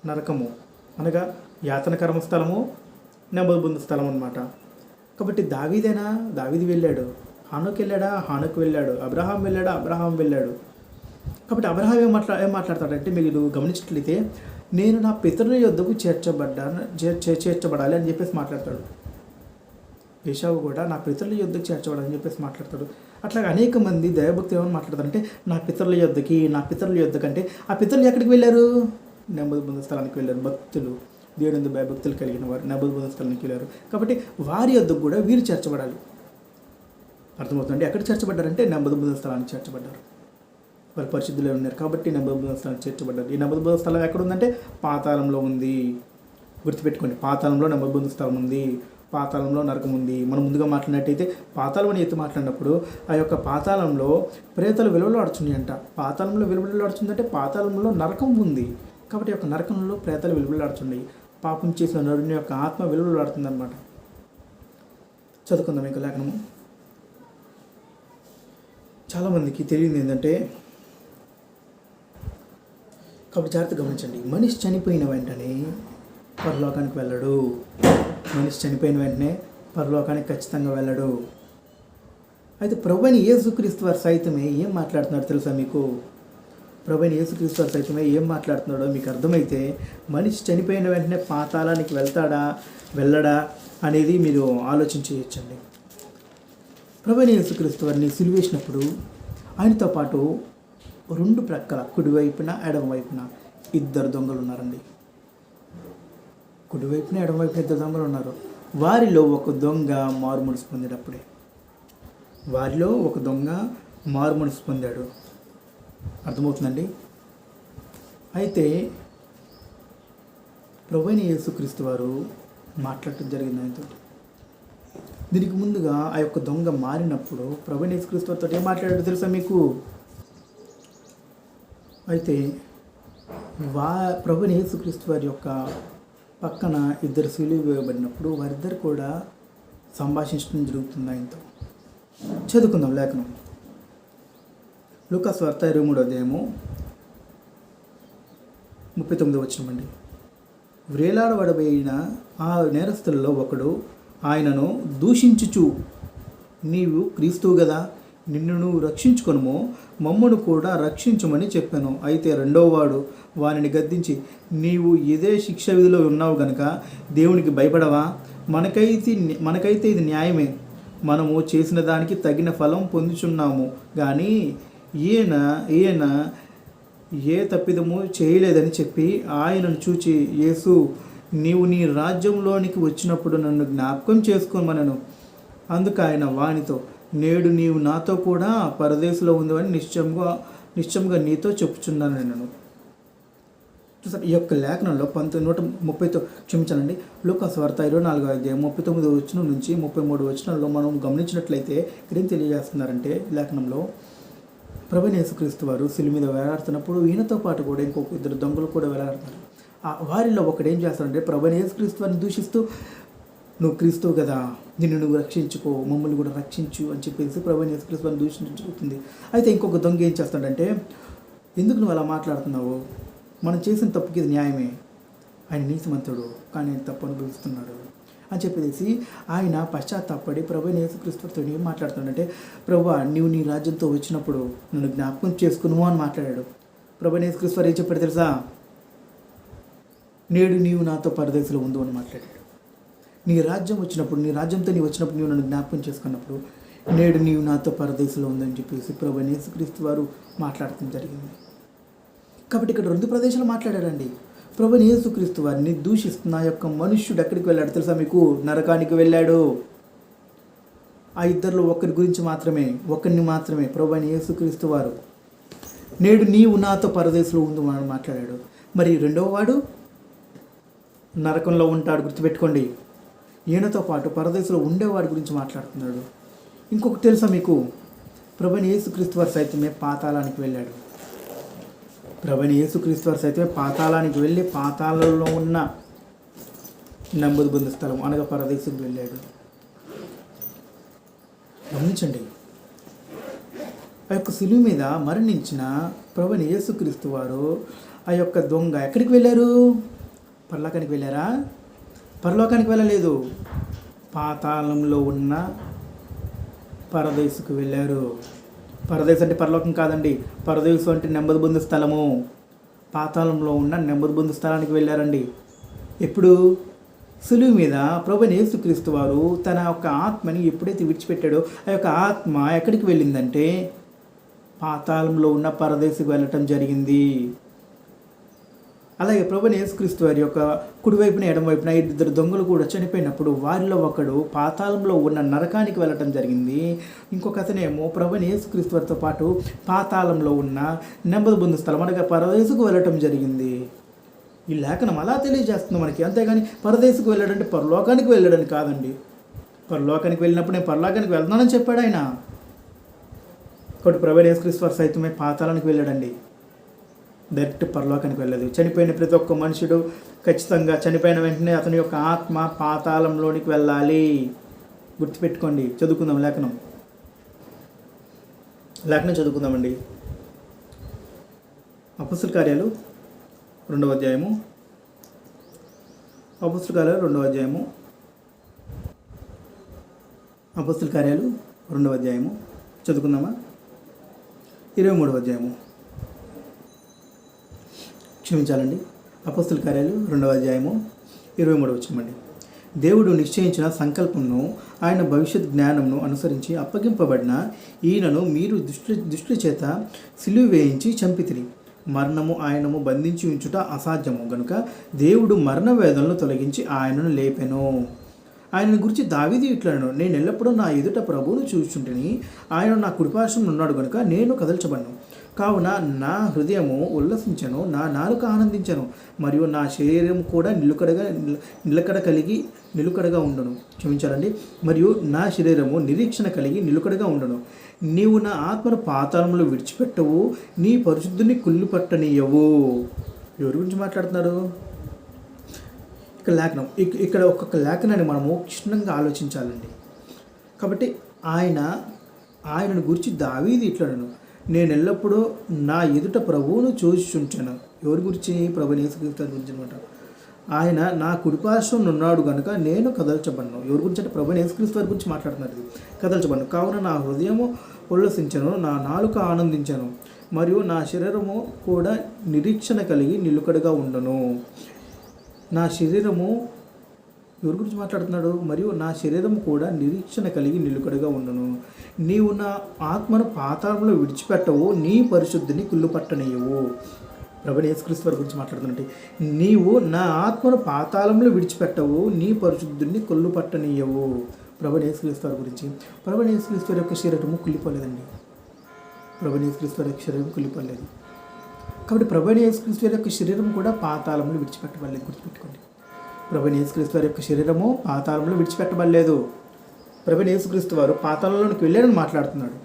నరకము అనగా యాతనకరమ స్థలము, నెమ్మది పొందిన స్థలం అన్నమాట. కాబట్టి దావీదు వెళ్ళాడు, హానోకు వెళ్ళాడా, హానోకు వెళ్ళాడు, అబ్రహాం వెళ్ళాడు. కాబట్టి అబ్రహాం ఏం మాట్లాడతాడంటే మీరు గమనించినట్లయితే నేను నా పితరుల యొద్దకు చేర్చబడాలి అని చెప్పేసి మాట్లాడతాడు. ఏశావు కూడా నా పితరుల యొద్దకు చేర్చబడు అని చెప్పేసి మాట్లాడతాడు. అట్లాగే అనేక మంది దైవభక్తులు ఏమని మాట్లాడతారంటే నా పితరుల యొద్దకు అంటే ఆ పితరులు ఎక్కడికి వెళ్ళారు? నెమ్మది పొందే స్థలానికి వెళ్ళారు. భక్తులు, దేవుని భయభక్తులు కలిగిన వారు నెమ్మది పొందే స్థలానికి వెళ్ళారు. కాబట్టి వారి యొద్దకు కూడా వీరు చేర్చబడాలి. అర్థమవుతుందండి. ఎక్కడ చేర్చబడ్డారంటే నెమ్మది పొందే స్థలానికి చేర్చబడ్డారు. వారు పరిశుద్ధులే ఉన్నారు కాబట్టి నెమ్మది పొందే స్థలానికి చేర్చబడ్డారు. ఈ నెమ్మది పొందే స్థలం ఎక్కడ ఉందంటే పాతాళంలో ఉంది. గుర్తుపెట్టుకోండి, పాతాళంలో నెమ్మది పొందే స్థలం ఉంది, పాతాళంలో నరకం ఉంది. మనం ముందుగా మాట్లాడినట్టయితే పాతాళం అని ఎత్తి మాట్లాడినప్పుడు ఆ యొక్క పాతాళంలో ప్రేతలు విలువలాడుతున్నాయంట. పాతాళంలో విలువలాడుతుందంటే పాతాళంలో నరకం ఉంది. కాబట్టి యొక్క నరకంలో ప్రేతలు విలువలాడుతున్నాయి. పాపం చేసిన నరుని యొక్క ఆత్మ విలువలాడుతుంది అన్నమాట. చదువుకుందాం ఇంకా లేఖనము. చాలామందికి తెలియదు ఏంటంటే, కాబట్టి జాగ్రత్తగా గమనించండి, మనిషి చనిపోయిన వెంటనే పరలోకానికి వెళ్ళడు. మనిషి చనిపోయిన వెంటనే పరలోకానికి ఖచ్చితంగా వెళ్ళడు. అయితే ప్రభువైన యేసుక్రీస్తు వారు సైతమే ఏం మాట్లాడుతున్నాడు తెలుసా మీకు? ప్రభువైన యేసుక్రీస్తు వారు సైతమే ఏం మాట్లాడుతున్నాడో మీకు అర్థమైతే మనిషి చనిపోయిన వెంటనే పాతాళానికి వెళ్ళడా అనేది మీరు ఆలోచించవచ్చండి. ప్రభువైన యేసుక్రీస్తు వారిని సిలువేసినప్పుడు ఆయనతో పాటు రెండు ప్రక్కల కుడివైపున ఎడమవైపున ఇద్దరు దొంగలు ఉన్నారండి. కుడివైపున ఎడమవైపున ఇద్దరు దొంగలు ఉన్నారు. వారిలో ఒక దొంగ మారుమనసు పొందేటప్పుడే మారుమనసు పొందాడు. అర్థమవుతుందండి. అయితే ప్రభువైన యేసుక్రీస్తు వారు మాట్లాడటం జరిగింది ఆయనతో. దీనికి ముందుగా ఆ యొక్క దొంగ మారినప్పుడు ప్రభువైన యేసుక్రీస్తు వారితో ఏం మాట్లాడాడో తెలుసా మీకు? అయితే ప్రభువైన యేసుక్రీస్తు వారి యొక్క పక్కన ఇద్దరు సిలువ వేయబడినప్పుడు వారిద్దరు కూడా సంభాషించడం జరుగుతుంది ఆయనతో. చదువుకుందాం లేఖనం. లూకా సువార్త 23వ అధ్యాయము 39వ వచనం. వ్రేలాడబడిన ఆ నేరస్తులలో ఒకడు ఆయనను దూషించుచు, నీవు క్రీస్తువు కదా, నిన్ను నువ్వు రక్షించుకొనుము, మమ్మను కూడా రక్షించుమని చెప్పాను. అయితే రెండోవాడు వానిని గద్దించి, నీవు ఇదే శిక్ష విధిలో ఉన్నావు గనుక దేవునికి భయపడవా? మనకైతే ఇది న్యాయమే, మనము చేసిన దానికి తగిన ఫలం పొందుచున్నాము. కానీ ఈయన ఏ తప్పిదము చేయలేదని చెప్పి ఆయనను చూచి, యేసు, నీవు నీ రాజ్యంలోనికి వచ్చినప్పుడు నన్ను జ్ఞాపకం చేసుకోమనను. అందుకు ఆయన వానితో, నేడు నీవు నాతో కూడా పరదేశంలో ఉందని నిశ్చయంగా నీతో చెప్పుచున్నాను నేను. చూసారు, ఈ యొక్క లేఖనంలో 130 క్షమించాలండి, లూకా సువార్త 24వ అధ్యాయం 39వ వచనం నుంచి 33వ వచనంలో మనం గమనించినట్లయితే ఇక్కడ ఏం తెలియజేస్తున్నారంటే, లేఖనంలో ప్రభువైన యేసుక్రీస్తు వారు శిలువ మీద వేలాడుతున్నప్పుడు ఈయనతో పాటు కూడా ఇంకొక ఇద్దరు దొంగలు కూడా వేలాడుతున్నారు. వారిలో ఒకడు ఏం చేస్తాడంటే ప్రభువైన యేసుక్రీస్తు వారిని దూషిస్తూ, నువ్వు క్రీస్తువు కదా, నిన్ను నువ్వు రక్షించుకో, మమ్మల్ని కూడా రక్షించు అని చెప్పేసి ప్రభువైన యేసుక్రీస్తు వారిని దూషించడం జరుగుతుంది. అయితే ఇంకొక దొంగ ఏం చేస్తాడంటే, ఎందుకు నువ్వు అలా మాట్లాడుతున్నావు? మనం చేసిన తప్పుకి ఇది న్యాయమే, ఆయన నీతిమంతుడు కానీ ఆయన తప్పు అనుభవిస్తున్నాడు అని చెప్పేసి ఆయన పశ్చాత్తాపడి ప్రభువైన యేసుక్రీస్తుతో ఏం మాట్లాడుతున్నాడంటే, ప్రభువా, నీవు నీ రాజ్యంతో వచ్చినప్పుడు నన్ను జ్ఞాపకం చేసుకున్నావు అని మాట్లాడాడు. ప్రభువైన యేసుక్రీస్తు వారు ఏం చెప్పాడు తెలుసా? నేడు నీవు నాతో పరదేశంలో ఉండు అని మాట్లాడాడు. నీ రాజ్యం వచ్చినప్పుడు, నీ రాజ్యంతో నీవు వచ్చినప్పుడు, నీవు నన్ను జ్ఞాపకం చేసుకున్నప్పుడు నేడు నీవు నాతో పరదేశంలో ఉందని చెప్పేసి ప్రభువైన యేసుక్రీస్తు వారు మాట్లాడటం జరిగింది. కాబట్టి ఇక్కడ రెండు ప్రదేశాలు మాట్లాడారండి. ప్రభువైన యేసుక్రీస్తు వారిని దూషిస్తున్న యొక్క మనుష్యుడు ఎక్కడికి వెళ్ళాడు తెలుసా మీకు? నరకానికి వెళ్ళాడు. ఆ ఇద్దరిలో ఒకరిని మాత్రమే ప్రభువైన యేసుక్రీస్తు వారు నేడు నీవు నాతో పరదేశంలో ఉండు అని మాట్లాడాడు. మరి రెండవ వాడు నరకంలో ఉంటాడు, గుర్తుపెట్టుకోండి. ఈయనతో పాటు పరదేశంలో ఉండేవాడి గురించి మాట్లాడుతున్నాడు. ఇంకొకటి తెలుసా మీకు? ప్రభువైన యేసుక్రీస్తు వారు సైతమే పాతాళానికి వెళ్ళాడు. ప్రభువైన యేసుక్రీస్తు వారు సైతమే పాతాళానికి వెళ్ళి పాతాళంలో ఉన్న నెమ్మది పొందే స్థలం అనగా పరదేశంకి వెళ్ళాడు. గమనించండి, ఆ యొక్క శిలువ మీద మరణించిన ప్రభువైన యేసుక్రీస్తు వారు ఆ యొక్క దొంగ ఎక్కడికి వెళ్ళారు? పరలోకానికి వెళ్ళారా? పరలోకానికి వెళ్ళలేదు, పాతాళంలో ఉన్న పరదేశకు వెళ్ళారు. పరదేశం అంటే పరలోకం కాదండి, పరదేశం అంటే నెమ్మది పొందే స్థలము. పాతాళంలో ఉన్న నెమ్మది పొందే స్థలానికి వెళ్ళారండి. ఎప్పుడు? సులువు మీద ప్రభువైన యేసుక్రీస్తు వారు తన యొక్క ఆత్మని ఎప్పుడైతే విడిచిపెట్టాడో ఆ యొక్క ఆత్మ ఎక్కడికి వెళ్ళిందంటే పాతాళంలో ఉన్న పరదేశకు వెళ్ళటం జరిగింది. అలాగే ప్రభువైన యేసుక్రీస్తు వారి యొక్క కుడివైపున ఎడమవైపున ఇద్దరు దొంగలు కూడా చనిపోయినప్పుడు వారిలో ఒకడు పాతాళంలో ఉన్న నరకానికి వెళ్ళటం జరిగింది. ఇంకొక అతనేమో ప్రభువైన యేసుక్రీస్తు వారితో పాటు పాతాళంలో ఉన్న నెమ్మది పొందు స్థలం అనగా పరదేశకు వెళ్ళటం జరిగింది. ఈ లేఖనం అలా తెలియజేస్తుంది మనకి. అంతేగాని పరదేశకు వెళ్ళాడంటే పరలోకానికి వెళ్ళాడని కాదండి. పరలోకానికి వెళ్ళినప్పుడు నేను పరలోకానికి వెళ్తున్నానని చెప్పాడు ఆయన. కాబట్టి ప్రభువైన యేసుక్రీస్తు వారు సైతమే పాతాళానికి వెళ్ళాడండి, డైరెక్ట్ పరలోకానికి వెళ్ళలేదు. చనిపోయిన ప్రతి ఒక్క మనుషుడు ఖచ్చితంగా చనిపోయిన వెంటనే అతని యొక్క ఆత్మ పాతాళంలోనికి వెళ్ళాలి. గుర్తుపెట్టుకోండి. చదువుకుందాం లేఖనం చదువుకుందామండి. అపొస్తలుల కార్యాలు 2వ అధ్యాయము. అపొస్తలుల కార్యాలు 2వ అధ్యాయము చదువుకుందామా? 23వ అధ్యాయము క్షమించాలండి. అపొస్తలుల కార్యాలు 2వ అధ్యాయము 23వ వచనమండి. దేవుడు నిశ్చయించిన సంకల్పంను ఆయన భవిష్యత్ జ్ఞానంను అనుసరించి అప్పగింపబడిన ఈయనను మీరు దుష్టుల చేత సిలువ వేయించి చంపితిరి. మరణము ఆయనను బంధించి ఉంచుట అసాధ్యము గనుక దేవుడు మరణ వేదనలు తొలగించి ఆయనను లేపెను. ఆయనను గురించి దావీదు ఇట్లను, నేను ఎల్లప్పుడూ నా ఎదుట ప్రభువును చూచుంటిని, ఆయన నా కుడిపార్శ్వమున ఉన్నాడు గనుక నేను కదల్చబడను. కావున నా హృదయము ఉల్లసించను, నా నాలుక ఆనందించను, మరియు నా శరీరం కూడా నిలుకడగా ఉండును. క్షమించాలండి. మరియు నా శరీరము నిరీక్షణ కలిగి నిలుకడగా ఉండును. నీవు నా ఆత్మను పాతాళంలో విడిచిపెట్టవు, నీ పరిశుద్ధుని కుళ్ళు పట్టనీయవు. ఎవరి గురించి మాట్లాడుతున్నారు? ఇక్కడ ఒక్కొక్క లేఖనాన్ని మనము క్షుణ్ణంగా ఆలోచించాలండి. కాబట్టి ఆయనను గురించి దావీదు ఇట్లనను, నేను ఎల్లప్పుడూ నా ఎదుట ప్రభువును చూచుచుంటాను. ఎవరి గురించి? ప్రభువైన యేసుక్రీస్తు గురించి అనమాట. ఆయన నా కుడిపార్శ్వమున ఉన్నాడు కనుక నేను కదల్చబడను. ఎవరి గురించి అంటే ప్రభువైన యేసుక్రీస్తు వారి గురించి మాట్లాడుతున్నారు. కదల్చబడను. కావున నా హృదయము ఉల్లసించను, నా నాలుక ఆనందించను, మరియు నా శరీరము కూడా నిరీక్షణ కలిగి నిలుకడగా ఉండను. నా శరీరము ఎవరి గురించి మాట్లాడుతున్నాడు? మరియు నా శరీరము కూడా నిరీక్షణ కలిగి నిలుకడగా ఉండను. నీవు నా ఆత్మను పాతాళంలో విడిచిపెట్టవు, నీ పరిశుద్ధిని కుళ్ళు పట్టనీయవు. ప్రభువైన యేసుక్రీస్తు వారి గురించి మాట్లాడుతున్నట్టు, నీవు నా ఆత్మను పాతాళంలో విడిచిపెట్టవు, నీ పరిశుద్ధిని కుళ్ళు పట్టనీయవు. ప్రభువైన యేసుక్రీస్తు వారి గురించి. ప్రభువైన యేసుక్రీస్తు వారి యొక్క శరీరము కుళ్ళిపోలేదండి. ప్రభువైన యేసుక్రీస్తు వారి యొక్క శరీరం కుళ్ళిపోలేదు. కాబట్టి ప్రభువైన యేసుక్రీస్తు వారి యొక్క శరీరం కూడా పాతాళంలో విడిచిపెట్టబడలేదు. గుర్తుపెట్టుకోండి. ప్రభువైన యేసుక్రీస్తు వారి యొక్క శరీరము పాతాళంలో విడిచిపెట్టబడలేదు. ప్రభువైన యేసుక్రీస్తు వారు పాతాళంలోనికి వెళ్ళారని మాట్లాడుతున్నాడు.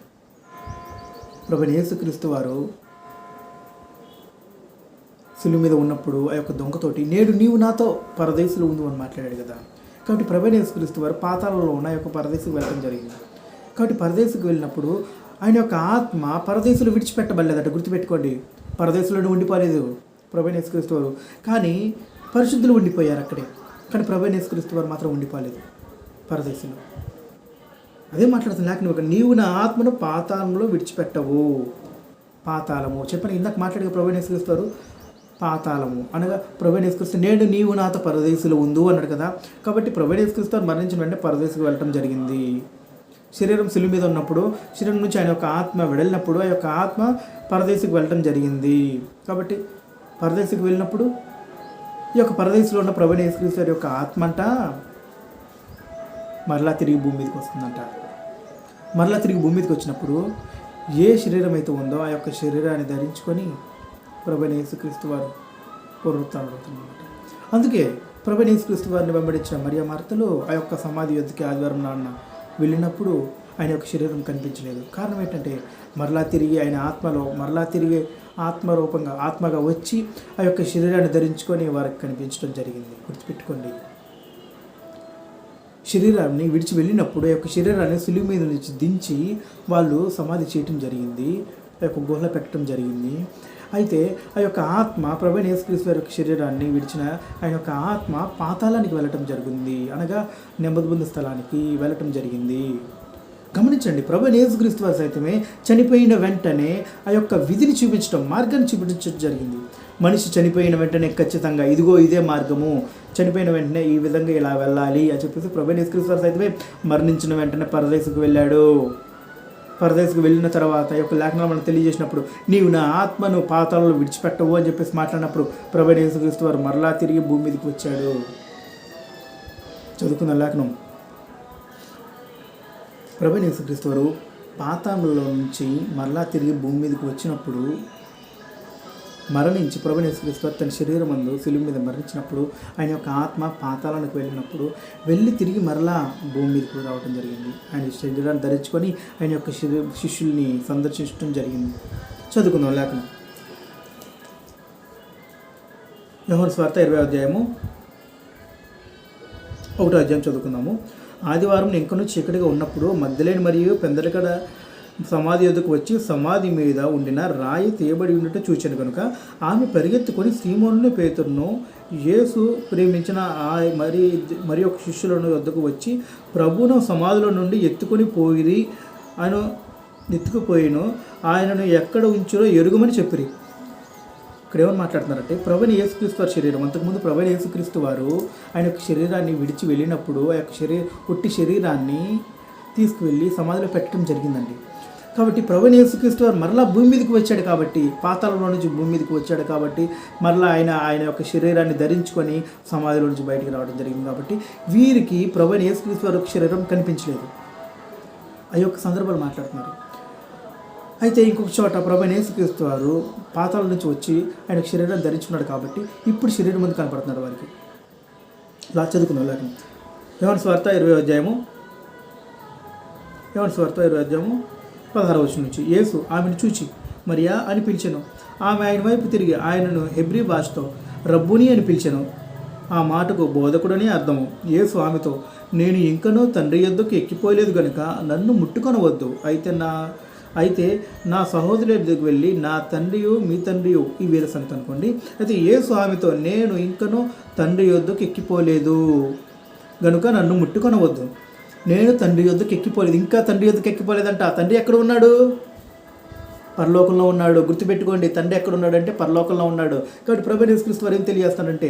ప్రభువైన యేసుక్రీస్తు వారు సిలువ మీద ఉన్నప్పుడు ఆ యొక్క దొంగతోటి, నేడు నీవు నాతో పరదేశంలో ఉండు అని మాట్లాడాడు కదా. కాబట్టి ప్రభువైన యేసుక్రీస్తు వారు పాతాళంలో ఉన్న యొక్క పరదేశకు వెళ్ళడం జరిగింది. కాబట్టి పరదేశకు వెళ్ళినప్పుడు ఆయన యొక్క ఆత్మ పరదేశంలో విడిచిపెట్టబడలేదట. గుర్తుపెట్టుకోండి. పరదేశంలోనే ఉండిపోలేదు ప్రభువైన యేసుక్రీస్తు వారు, కానీ పరిశుద్ధులు ఉండిపోయారు అక్కడే. కానీ ప్రభువైన యేసుక్రీస్తు వారు మాత్రం ఉండిపోలేదు పరదేశంలో. అదే మాట్లాడుతుంది లేక, నీవు నా ఆత్మను పాతాళంలో విడిచిపెట్టవు. పాతాళము చెప్పని ఇందాక మాట్లాడే ప్రభువైన యేసుక్రీస్తు వారు పాతాళము అనగా ప్రభువైన యేసుక్రీస్తు నేడు నీవు నాతో పరదేశంలో ఉండు అన్నాడు కదా. కాబట్టి ప్రభువైన యేసుక్రీస్తు వారు మరణించిన వెంటనే పరదేశకు వెళ్ళటం జరిగింది. శరీరం సిలువ మీద ఉన్నప్పుడు శరీరం నుంచి ఆయన యొక్క ఆత్మ వెళ్ళినప్పుడు ఆ యొక్క ఆత్మ పరదేశకు వెళ్ళటం జరిగింది. కాబట్టి పరదేశకు వెళ్ళినప్పుడు ఈ యొక్క పరదేశంలో ఉన్న ప్రభువైన యేసుక్రీస్తు వారి యొక్క ఆత్మ అంట మరలా తిరిగి భూమి మీదకి వస్తుందంట. మరలా తిరిగి భూమి మీదకి వచ్చినప్పుడు ఏ శరీరం అయితే ఉందో ఆ యొక్క శరీరాన్ని ధరించుకొని ప్రభువైన యేసుక్రీస్తు వారు పునరుత్థానమవుతున్నమాట. అందుకే ప్రభువైన యేసుక్రీస్తు వారిని వెంబడించిన మరియ మార్తలు ఆ యొక్క సమాధి యొద్దకి ఆదివారం నాన్న వెళ్ళినప్పుడు ఆయన యొక్క శరీరం కనిపించలేదు. కారణం ఏంటంటే మరలా తిరిగి ఆయన మరలా తిరిగి ఆత్మరూపంగా ఆత్మగా వచ్చి ఆ యొక్క శరీరాన్ని ధరించుకొని వారికి కనిపించడం జరిగింది. గుర్తుపెట్టుకోండి. శరీరాన్ని విడిచి వెళ్ళినప్పుడు ఆ యొక్క శరీరాన్ని సిలువ మీద నుంచి దించి వాళ్ళు సమాధి చేయటం జరిగింది. ఆ యొక్క గుహలో పెట్టడం జరిగింది. అయితే ఆ యొక్క ఆత్మ ప్రభువైన యేసుక్రీస్తు వారి యొక్క శరీరాన్ని విడిచిన ఆయన యొక్క ఆత్మ పాతాళానికి వెళ్ళటం జరిగింది. అనగా నెమ్మది పొందు స్థలానికి వెళ్ళటం జరిగింది. గమనించండి, ప్రభువైన యేసుక్రీస్తు వారు సైతమే చనిపోయిన వెంటనే ఆ యొక్క విధిని చూపించడం, మార్గాన్ని చూపించడం జరిగింది. మనిషి చనిపోయిన వెంటనే ఖచ్చితంగా ఇదిగో ఇదే మార్గము, చనిపోయిన వెంటనే ఈ విధంగా ఇలా వెళ్ళాలి అని చెప్పేసి ప్రభువైన యేసుక్రీస్తు వారు సైతమే మరణించిన వెంటనే పరదేశకు వెళ్ళాడు. పరదేశకు వెళ్ళిన తర్వాత ఈ యొక్క లేఖనాలు మనకు తెలియజేసినప్పుడు, నీవు నా ఆత్మను పాతాళంలో విడిచిపెట్టవు అని చెప్పేసి మాట్లాడినప్పుడు ప్రభువైన యేసుక్రీస్తు వారు మరలా తిరిగి భూమి మీదకి వచ్చాడు. చదువుకున్న లేఖనం, ప్రభువైన యేసుక్రీస్తు వారు పాతాళంలో నుంచి మరలా తిరిగి భూమి మీదకి వచ్చినప్పుడు, మరణించి ప్రభువైన యేసుక్రీస్తు వారు తన శరీరం మందు శిలువ మీద మరణించినప్పుడు ఆయన యొక్క ఆత్మ పాతాళానికి వెళ్ళినప్పుడు వెళ్ళి తిరిగి మరలా భూమి మీదకి రావడం జరిగింది. ఆయన శరీరాన్ని ధరించుకొని ఆయన యొక్క శిష్యుల్ని సందర్శించడం జరిగింది. చదువుకుందాం లేఖనం. యోహాను సువార్త 20వ అధ్యాయము 1వ అధ్యాయం చదువుకుందాము. ఆదివారం ఇంకనూ చీకటిగా ఉన్నప్పుడు మగ్దలేని మరియు పెందలకడ సమాధి యొద్దకు వచ్చి సమాధి మీద ఉండిన రాయి తీయబడి ఉన్నట్టు చూచాను కనుక ఆమె పరిగెత్తుకొని సీమోనును పేతురును యేసు ప్రేమించిన మరి ఒక శిష్యులను వద్దకు వచ్చి ప్రభువును సమాధిలో నుండి ఎత్తుకుపోయిను ఆయనను ఎక్కడ ఉంచారో ఎరుగుమని చెప్పిరి. ఇక్కడ ఏమని మాట్లాడుతున్నారంటే, ప్రభువైన యేసుక్రీస్తు వారి శరీరం, అంతకుముందు ప్రభువైన యేసుక్రీస్తు వారు ఆయన యొక్క శరీరాన్ని విడిచి వెళ్ళినప్పుడు ఆ యొక్క పుట్టి శరీరాన్ని తీసుకువెళ్ళి సమాధిలో పెట్టడం జరిగిందండి. కాబట్టి ప్రభువైన యేసుక్రీస్తు వారు మరలా భూమి మీదకి వచ్చాడు కాబట్టి, పాతాళంలో నుంచి భూమి మీదకి వచ్చాడు కాబట్టి మరలా ఆయన యొక్క శరీరాన్ని ధరించుకొని సమాధిలో నుంచి బయటికి రావడం జరిగింది. కాబట్టి వీరికి ప్రభువైన యేసుక్రీస్తు వారి శరీరం కనిపించలేదు. ఆ యొక్క సందర్భాలు మాట్లాడుతున్నారు. అయితే ఇంకొక చోట ప్రభువైన యేసుక్రీస్తు వారు పాతాళం నుంచి వచ్చి ఆయన శరీరాన్ని ధరించుకున్నాడు కాబట్టి ఇప్పుడు శరీరం ముందు కనపడుతున్నాడు వారికి. ఇలా చదువుకుందాం లేక యోహాను సువార్త 20వ అధ్యాయము 16వ వచనం నుంచి. యేసు ఆమెను చూచి మరియా అని పిలిచెను. ఆమె ఆయన వైపు తిరిగి ఆయనను హెబ్రీ భాషతో రబ్బుని అని పిలిచెను. ఆ మాటకు బోధకుడని అర్థము. యేసు ఆమెతో, నేను ఇంకనూ తండ్రి యొద్దకు ఎక్కిపోలేదు గనుక నన్ను ముట్టుకొనవద్దు. అయితే నా సహోదరుడి దగ్గరికి వెళ్ళి నా తండ్రియు మీ తండ్రియు, ఈ వేరే సంగతి అనుకోండి. అయితే యేసు ఆమెతో, నేను ఇంకనూ తండ్రి యొద్దకు ఎక్కిపోలేదు గనుక నన్ను ముట్టుకొనవద్దు. నేను తండ్రి యొద్దకు ఎక్కిపోలేదు, ఇంకా తండ్రి యొద్దకు ఎక్కిపోలేదంట. ఆ తండ్రి ఎక్కడ ఉన్నాడు? పరలోకంలో ఉన్నాడు. గుర్తుపెట్టుకోండి, తండ్రి ఎక్కడ ఉన్నాడు అంటే పరలోకంలో ఉన్నాడు. కాబట్టి ప్రభువైన యేసుక్రీస్తు వారు ఏం తెలియజేస్తాడంటే,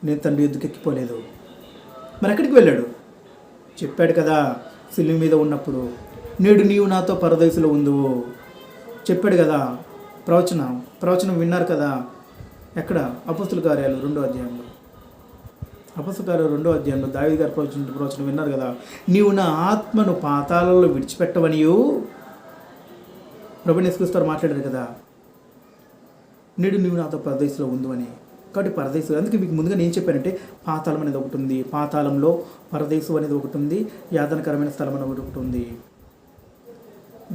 నేను తండ్రి యొద్దకు ఎక్కిపోలేదు. మరి ఎక్కడికి వెళ్ళాడు? చెప్పాడు కదా శిలువ మీద ఉన్నప్పుడు, నేడు నీవు నాతో పరదేశంలో ఉందువు చెప్పాడు కదా. ప్రవచనం విన్నారు కదా. ఎక్కడ? అపోస్తుల కార్యాలు 2వ అధ్యాయంలో. అపోస్తుల కార్యాలు 2వ అధ్యాయంలో దావీదు గారు ప్రవచనం విన్నారు కదా. నీవు నా ఆత్మను పాతాళంలో విడిచిపెట్టవనియు ప్రభువైన యేసుక్రీస్తు వారు మాట్లాడారు కదా. నేడు నీవు నాతో పరదేశంలో ఉండు అని. కాబట్టి పరదేశం, అందుకే మీకు ముందుగా నేను చెప్పానంటే పాతాళం అనేది ఒకటి ఉంది, పాతాళంలో పరదేశం అనేది ఒకటి ఉంది, యాతనకరమైన స్థలం అనేది ఒకటి ఉంది.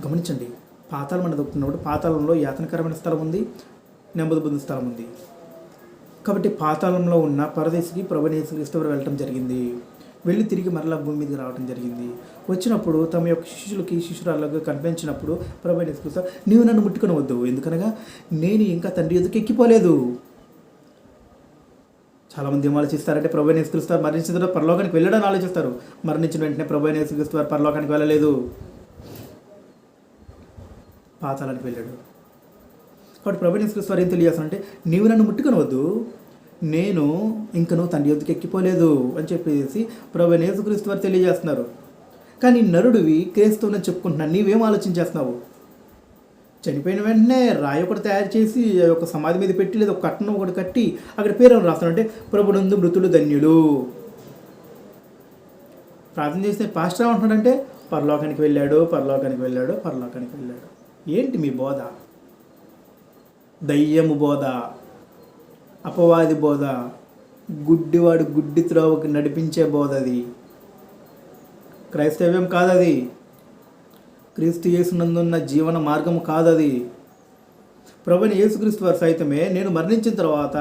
గమనించండి, పాతాళం అనేది ఒకటి ఉన్నప్పుడు పాతాళంలో యాతనకరమైన స్థలం ఉంది, నెమ్మది పొందిన స్థలం ఉంది. కాబట్టి పాతాళంలో ఉన్న పరదేశికి ప్రభువైన యేసుక్రీస్తు వారు వెళ్ళటం జరిగింది. వెళ్ళి తిరిగి మరలా భూమి మీదకి రావడం జరిగింది. వచ్చినప్పుడు తమ యొక్క శిష్యురాళ్ళకు కనిపించినప్పుడు ప్రభువైన యేసుక్రీస్తు, నీవు నన్ను ముట్టుకొనవద్దు, ఎందుకనగా నేను ఇంకా తండ్రి యొద్దకు ఎక్కిపోలేదు. చాలామంది ఏం ఆలోచిస్తారంటే ప్రభువైన యేసుక్రీస్తు వారు మరణించిన తర్వాత పరలోకానికి వెళ్ళాడని ఆలోచిస్తారు. మరణించిన వెంటనే ప్రభువైన యేసుక్రీస్తు వారు పరలోకానికి వెళ్ళలేదు, పాతాళానికి వెళ్ళాడు. కాబట్టి ప్రభువైన యేసుక్రీస్తు వారు ఏం తెలియజేస్తారంటే, నీవు నన్ను ముట్టుకొనవద్దు, నేను ఇంకనూ తండ్రి యొద్దకు ఎక్కిపోలేదు అని చెప్పేసి ప్రభువైన యేసుక్రీస్తు వారు తెలియజేస్తున్నారు. కానీ నరుడివి క్రీస్తువుని చెప్పుకుంటున్నాను, నీవేం ఆలోచించేస్తున్నావు? చనిపోయిన వెంటనే రాయి ఒకటి తయారు చేసి ఒక సమాధి మీద పెట్టి లేదా ఒక కట్టనం ఒకటి కట్టి అక్కడ పేరు రాస్తానంటే ప్రభునందు మృతులు ధన్యులు. ప్రార్థన చేస్తే పాస్టర్ ఏమంటున్నాడంటే పరలోకానికి వెళ్ళాడు. ఏంటి మీ బోధ? దయ్యము బోధ, అపవాది బోధ, గుడ్డివాడు గుడ్డి త్రోవకి నడిపించే బోధ. అది క్రైస్తవ్యం కాదది. క్రీస్తు యేసునందున్న జీవన మార్గం కాదది. ప్రభువైన యేసుక్రీస్తు వారు సైతమే నేను మరణించిన తర్వాత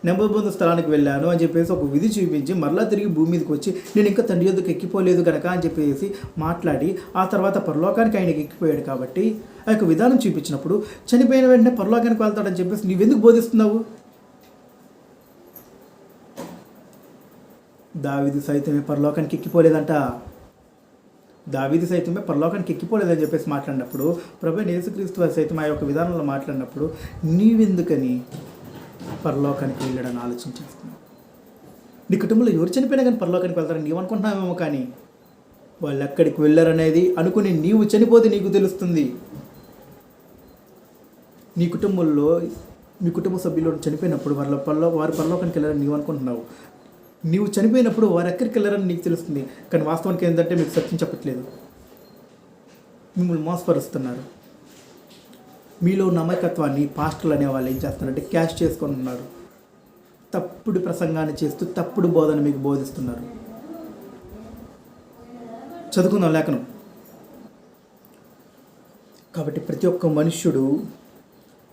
నెమ్మది స్థలానికి వెళ్ళాను అని చెప్పేసి ఒక విధి చూపించి మరలా తిరిగి భూమి మీదకి వచ్చి నేను ఇంకా తండ్రి యొద్దకు ఎక్కిపోలేదు కనుక అని చెప్పేసి మాట్లాడి ఆ తర్వాత పరలోకానికి ఆయనకి ఎక్కిపోయాడు. కాబట్టి ఆ యొక్క విధానం చూపించినప్పుడు చనిపోయిన వెంటనే పరలోకానికి వెళ్తాడని చెప్పేసి నువ్వెందుకు బోధిస్తున్నావు? దావీదు సైతమే పరలోకానికి ఎక్కిపోలేదంట. దావీదు సైతమే పరలోకానికి ఎక్కిపోలేదని చెప్పేసి మాట్లాడినప్పుడు, ప్రభువైన యేసుక్రీస్తు వారు సైతం ఆ యొక్క విధానంలో మాట్లాడినప్పుడు నీవెందుకని పరలోకానికి వెళ్ళాడని ఆలోచించేస్తున్నావు? నీ కుటుంబంలో ఎవరు చనిపోయినా కానీ పరలోకానికి వెళ్తారని నీవు అనుకుంటున్నావేమో, కానీ వాళ్ళు ఎక్కడికి వెళ్ళారనేది అనుకుని నీవు చనిపోతే నీకు తెలుస్తుంది. నీ కుటుంబంలో మీ కుటుంబ సభ్యులు చనిపోయినప్పుడు వారు పరలోకానికి వెళ్ళారని నీవు అనుకుంటున్నావు. నీవు చనిపోయినప్పుడు వారు ఎక్కడికి వెళ్ళారని నీకు తెలుస్తుంది. కానీ వాస్తవానికి ఏంటంటే మీకు సత్యం చెప్పట్లేదు, మిమ్మల్ని మోసపరుస్తున్నారు. మీలో నమ్మకత్వాన్ని పాస్టర్లు అనే వాళ్ళు ఏం చేస్తున్నారంటే క్యాష్ చేసుకొని ఉన్నారు. తప్పుడు ప్రసంగాన్ని చేస్తూ తప్పుడు బోధన మీకు బోధిస్తున్నారు. చదువుకుందాం లేఖనం. కాబట్టి ప్రతి ఒక్క మనుష్యుడు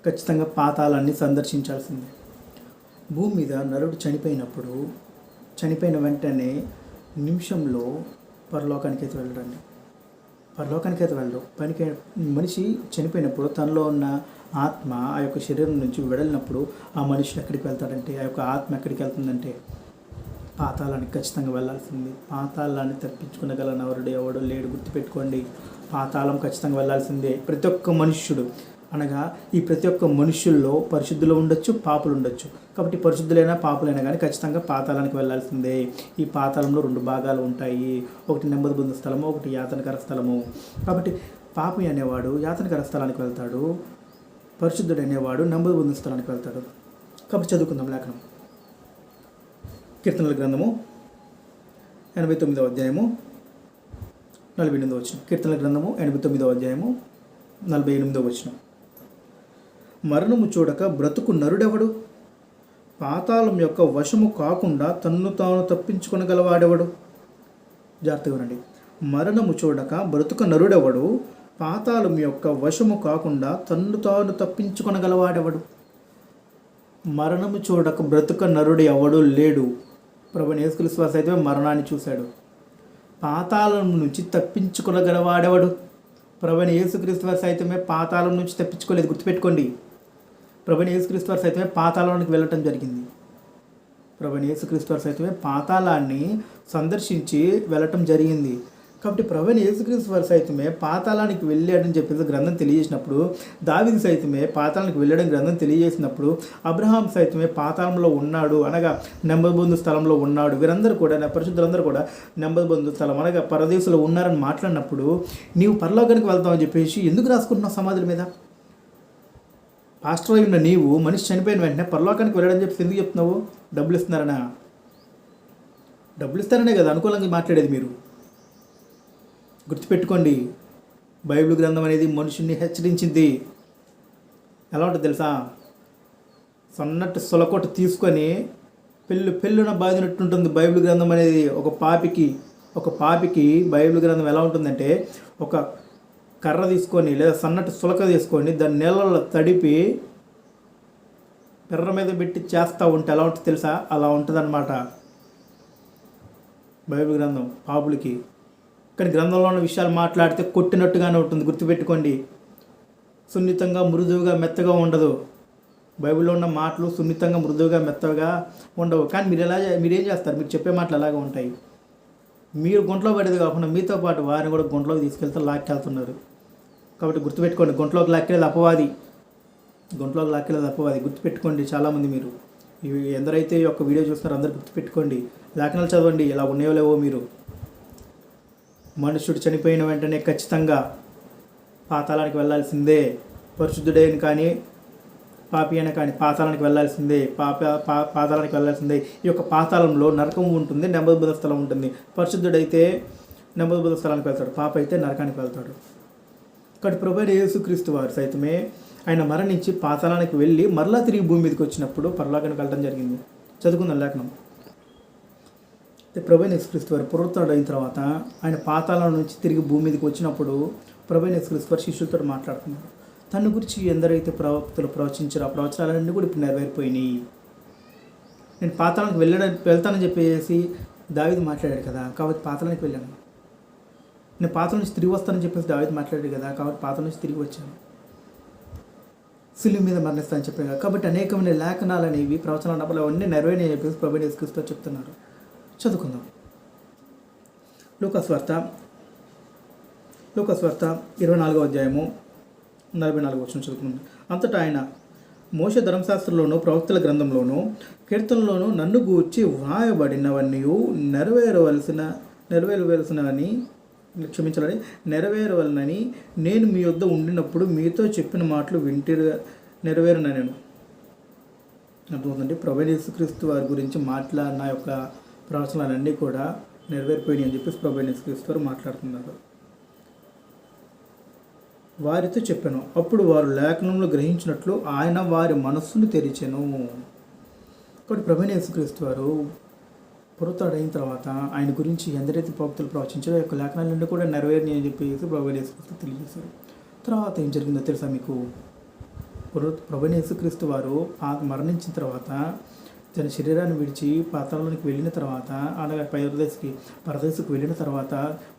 ఖచ్చితంగా పాతాళాన్ని సందర్శించాల్సిందే. భూమి మీద నరుడు చనిపోయిన వెంటనే నిమిషంలో పరలోకానికి అయితే వెళ్ళడండి. పరలోకానికి అయితే వెళ్ళడు. మనిషి చనిపోయినప్పుడు తనలో ఉన్న ఆత్మ ఆ యొక్క శరీరం నుంచి వెడలినప్పుడు ఆ మనిషి ఎక్కడికి వెళ్తాడంటే, ఆ యొక్క ఆత్మ ఎక్కడికి వెళ్తుందంటే పాతాళానికి ఖచ్చితంగా వెళ్ళాల్సింది. పాతాళాన్ని తప్పించుకునగల నవరుడు ఎవడు లేడు. గుర్తుపెట్టుకోండి, పాతాళం ఖచ్చితంగా వెళ్ళాల్సిందే. ప్రతి ఒక్క మనుష్యుడు అనగా ఈ ప్రతి ఒక్క మనుష్యుల్లో పరిశుద్ధులు ఉండొచ్చు, పాపులు ఉండొచ్చు. కాబట్టి పరిశుద్ధులైనా పాపులైనా కానీ ఖచ్చితంగా పాతాళానికి వెళ్ళాల్సిందే. ఈ పాతాళంలో 2 భాగాలు ఉంటాయి, ఒకటి నెమ్మది పొందు స్థలము, ఒకటి యాతనకర స్థలము. కాబట్టి పాపి అనేవాడు యాతనకర స్థలానికి వెళ్తాడు, పరిశుద్ధుడు అనేవాడు నెమ్మది పొందు స్థలానికి వెళ్తాడు. కాబట్టి చదువుకుందాం లేఖనం. కీర్తనల గ్రంథము 89వ అధ్యాయము 48వ వచనం. కీర్తనల గ్రంథము 89వ అధ్యాయము 48వ వచనం. మరణము చూడక బ్రతుకు నరుడెవడు? పాతాళం యొక్క వశము కాకుండా తన్ను తాను తప్పించుకొనగలవాడెవడు? జాగ్రత్తగా వినండి. మరణము చూడక బ్రతుకు నరుడెవడు? పాతాళం యొక్క వశము కాకుండా తన్ను తాను తప్పించుకొనగలవాడెవడు? మరణము చూడక బ్రతుక నరుడు ఎవడు లేడు. ప్రభువైన యేసుక్రీస్తు వారు అయితే మరణాన్ని చూశాడు. పాతాళం నుంచి తప్పించుకొనగలవాడెవడు? ప్రభువైన యేసుక్రీస్తు వారు సైతమే పాతాళం నుంచి తప్పించుకోలేదు. గుర్తుపెట్టుకోండి, ప్రభువైన యేసుక్రీస్తు వారు సైతమే పాతాళానికి వెళ్ళటం జరిగింది. ప్రభువైన యేసుక్రీస్తు వారు సైతమే పాతాళాన్ని సందర్శించి వెళ్ళటం జరిగింది. కాబట్టి ప్రభువైన యేసుక్రీస్తు వారు సైతమే పాతాళానికి వెళ్ళాడని చెప్పేసి గ్రంథం తెలియజేసినప్పుడు, దావీదు సైతమే పాతాళానికి వెళ్ళడం గ్రంథం తెలియజేసినప్పుడు, అబ్రహాం సైతమే పాతాళంలో ఉన్నాడు అనగా నెమ్మది పొందు స్థలంలో ఉన్నాడు. వీరందరూ కూడా పరిశుద్ధులందరూ కూడా నెమ్మది పొందు స్థలం అనగా పరదేశంలో ఉన్నారని మాట్లాడినప్పుడు, నీవు పరలోకానికి వెళ్తావని చెప్పేసి ఎందుకు రాసుకుంటున్నావు సమాధుల మీద? పాస్టర్ అయి ఉన్న నీవు మనిషి చనిపోయిన వెంటనే పరలోకానికి వెళ్ళడం చెప్పి ఎందుకు చెప్తున్నావు? డబ్బులు ఇస్తున్నారనా? డబ్బులు ఇస్తారనే కదా అనుకూలంగా మాట్లాడేది మీరు. గుర్తుపెట్టుకోండి, బైబిల్ గ్రంథం అనేది మనుషుల్ని హెచ్చరించింది. ఎలా ఉంటుంది తెలుసా? సన్నట్టు సొలకొట్ట తీసుకొని పెళ్ళున బాధినట్టుంటుంది బైబిల్ గ్రంథం అనేది. ఒక పాపికి బైబిల్ గ్రంథం ఎలా ఉంటుందంటే, ఒక కర్ర తీసుకొని లేదా సన్నటి సులక తీసుకొని దాన్ని నీళ్ళలో తడిపి పెర్ర మీద పెట్టి చేస్తూ ఉంటే ఎలా ఉంటుంది తెలుసా? అలా ఉంటుంది అన్నమాట బైబిల్ గ్రంథం పాపులకి. కానీ గ్రంథంలో ఉన్న విషయాలు మాట్లాడితే కొట్టినట్టుగానే ఉంటుంది. గుర్తుపెట్టుకోండి, సున్నితంగా మృదువుగా మెత్తగా ఉండదు. బైబిల్లో ఉన్న మాటలు సున్నితంగా మృదువుగా మెత్తగా ఉండవు. కానీ మీరేం చేస్తారు? మీరు చెప్పే మాటలు అలాగే ఉంటాయి. మీరు గుంట్లో పడేది కాకుండా మీతో పాటు వారిని కూడా గుంట్లోకి తీసుకెళ్తే లాక్కెళ్తున్నారు. కాబట్టి గుర్తుపెట్టుకోండి, గుంట్లోకి లాక్కెళ్ళేది అపవాది. గుర్తుపెట్టుకోండి. చాలామంది మీరు ఎందరైతే ఈ యొక్క వీడియో చూస్తున్నారో అందరూ గుర్తుపెట్టుకోండి. లేఖనాలు చదవండి, ఇలా ఉన్నాయో లేవో మీరు. మనుషుడు చనిపోయిన వెంటనే ఖచ్చితంగా పాతాళానికి వెళ్ళాల్సిందే. పరిశుద్ధుడైన కానీ పాపి అయినా కానీ పాతాళానికి వెళ్ళాల్సిందే. పాతాళానికి వెళ్ళాల్సిందే. ఈ యొక్క పాతాళంలో నరకం ఉంటుంది, నెమ్మది పొందు స్థలం ఉంటుంది. పరిశుద్ధుడైతే నెమ్మది పొందు స్థలానికి వెళ్తాడు, పాప అయితే నరకానికి వెళ్తాడు. కాబట్టి ప్రభువైన యేసుక్రీస్తు వారు సైతమే ఆయన మరణించి పాతాళానికి వెళ్ళి మరలా తిరిగి భూమి మీదకి వచ్చినప్పుడు పరలోకానికి వెళ్ళడం జరిగింది. చదువుకుందాం లేఖనం. ప్రభువైన యేసుక్రీస్తు వారు పునరుత్థానుడు అయిన తర్వాత ఆయన పాతాళం నుంచి తిరిగి భూమి మీదకి వచ్చినప్పుడు ప్రభువైన యేసుక్రీస్తు వారు శిష్యులతో మాట్లాడుతున్నారు. తన గురించి ఎందరైతే ప్రవక్తలు ప్రవచించారో ఆ ప్రవచనాలన్నీ కూడా ఇప్పుడు నెరవేరిపోయినాయి. నేను పాతాళానికి వెళ్తానని చెప్పేసి దావీదు మాట్లాడాడు కదా, కాబట్టి పాతాళానికి వెళ్ళాను. నేను పాతాళం నుంచి తిరిగి వస్తానని చెప్పేసి దావీదు మాట్లాడాడు కదా, కాబట్టి పాతాళం నుంచి తిరిగి వచ్చాను. సిలువ మీద మరణిస్తానని చెప్పాను కదా, కాబట్టి అనేకమైన లేఖనాలు అనేవి ప్రవచనాలు అన్నప్పుడు అవన్నీ నెరవేరని చెప్పేసి ప్రభువైన యేసుక్రీస్తు చెప్తున్నారు. చదువుకుందాం. లూకా సువార్త లూకాసు వార్త 24వ అధ్యాయము 44 వచనం చదువుకుందాం. అంతటా ఆయన, మోషే ధర్మశాస్త్రంలోను ప్రవక్తల గ్రంథంలోను కీర్తనలోను నన్ను గూర్చి వ్రాయబడినవన్నీ నెరవేరవలనని నేను మీ యొద్ద ఉండినప్పుడు మీతో చెప్పిన మాటలు నెరవేరునని. అర్థమవుతుంది. ప్రభువైన యేసుక్రీస్తు వారి గురించి మాట్లాడిన యొక్క ప్రవచనాలన్నీ కూడా నెరవేరిపోయినాయి అని చెప్పేసి ప్రభువైన యేసుక్రీస్తు వారు మాట్లాడుతున్నారు. వారితో చెప్పాను, అప్పుడు వారు లేఖనంలో గ్రహించినట్లు ఆయన వారి మనస్సును తెరిచెను. కాబట్టి ప్రభువైన యేసుక్రీస్తు వారు పునరుత్థానుడైన తర్వాత ఆయన గురించి ఎందరైతే ప్రవక్తలు ప్రవచించారో యొక్క లేఖనాలన్నీ కూడా నెరవేరినాయి అని చెప్పేసి ప్రభువైన యేసుక్రీస్తు తెలియజేశారు. తర్వాత ఏం జరిగిందో తెలుసా మీకు? ప్రభువైన యేసుక్రీస్తు వారు మరణించిన తర్వాత తన శరీరాన్ని విడిచి పాతాళానికి వెళ్ళిన తర్వాత, అనగా పరదేశకు వెళ్ళిన తర్వాత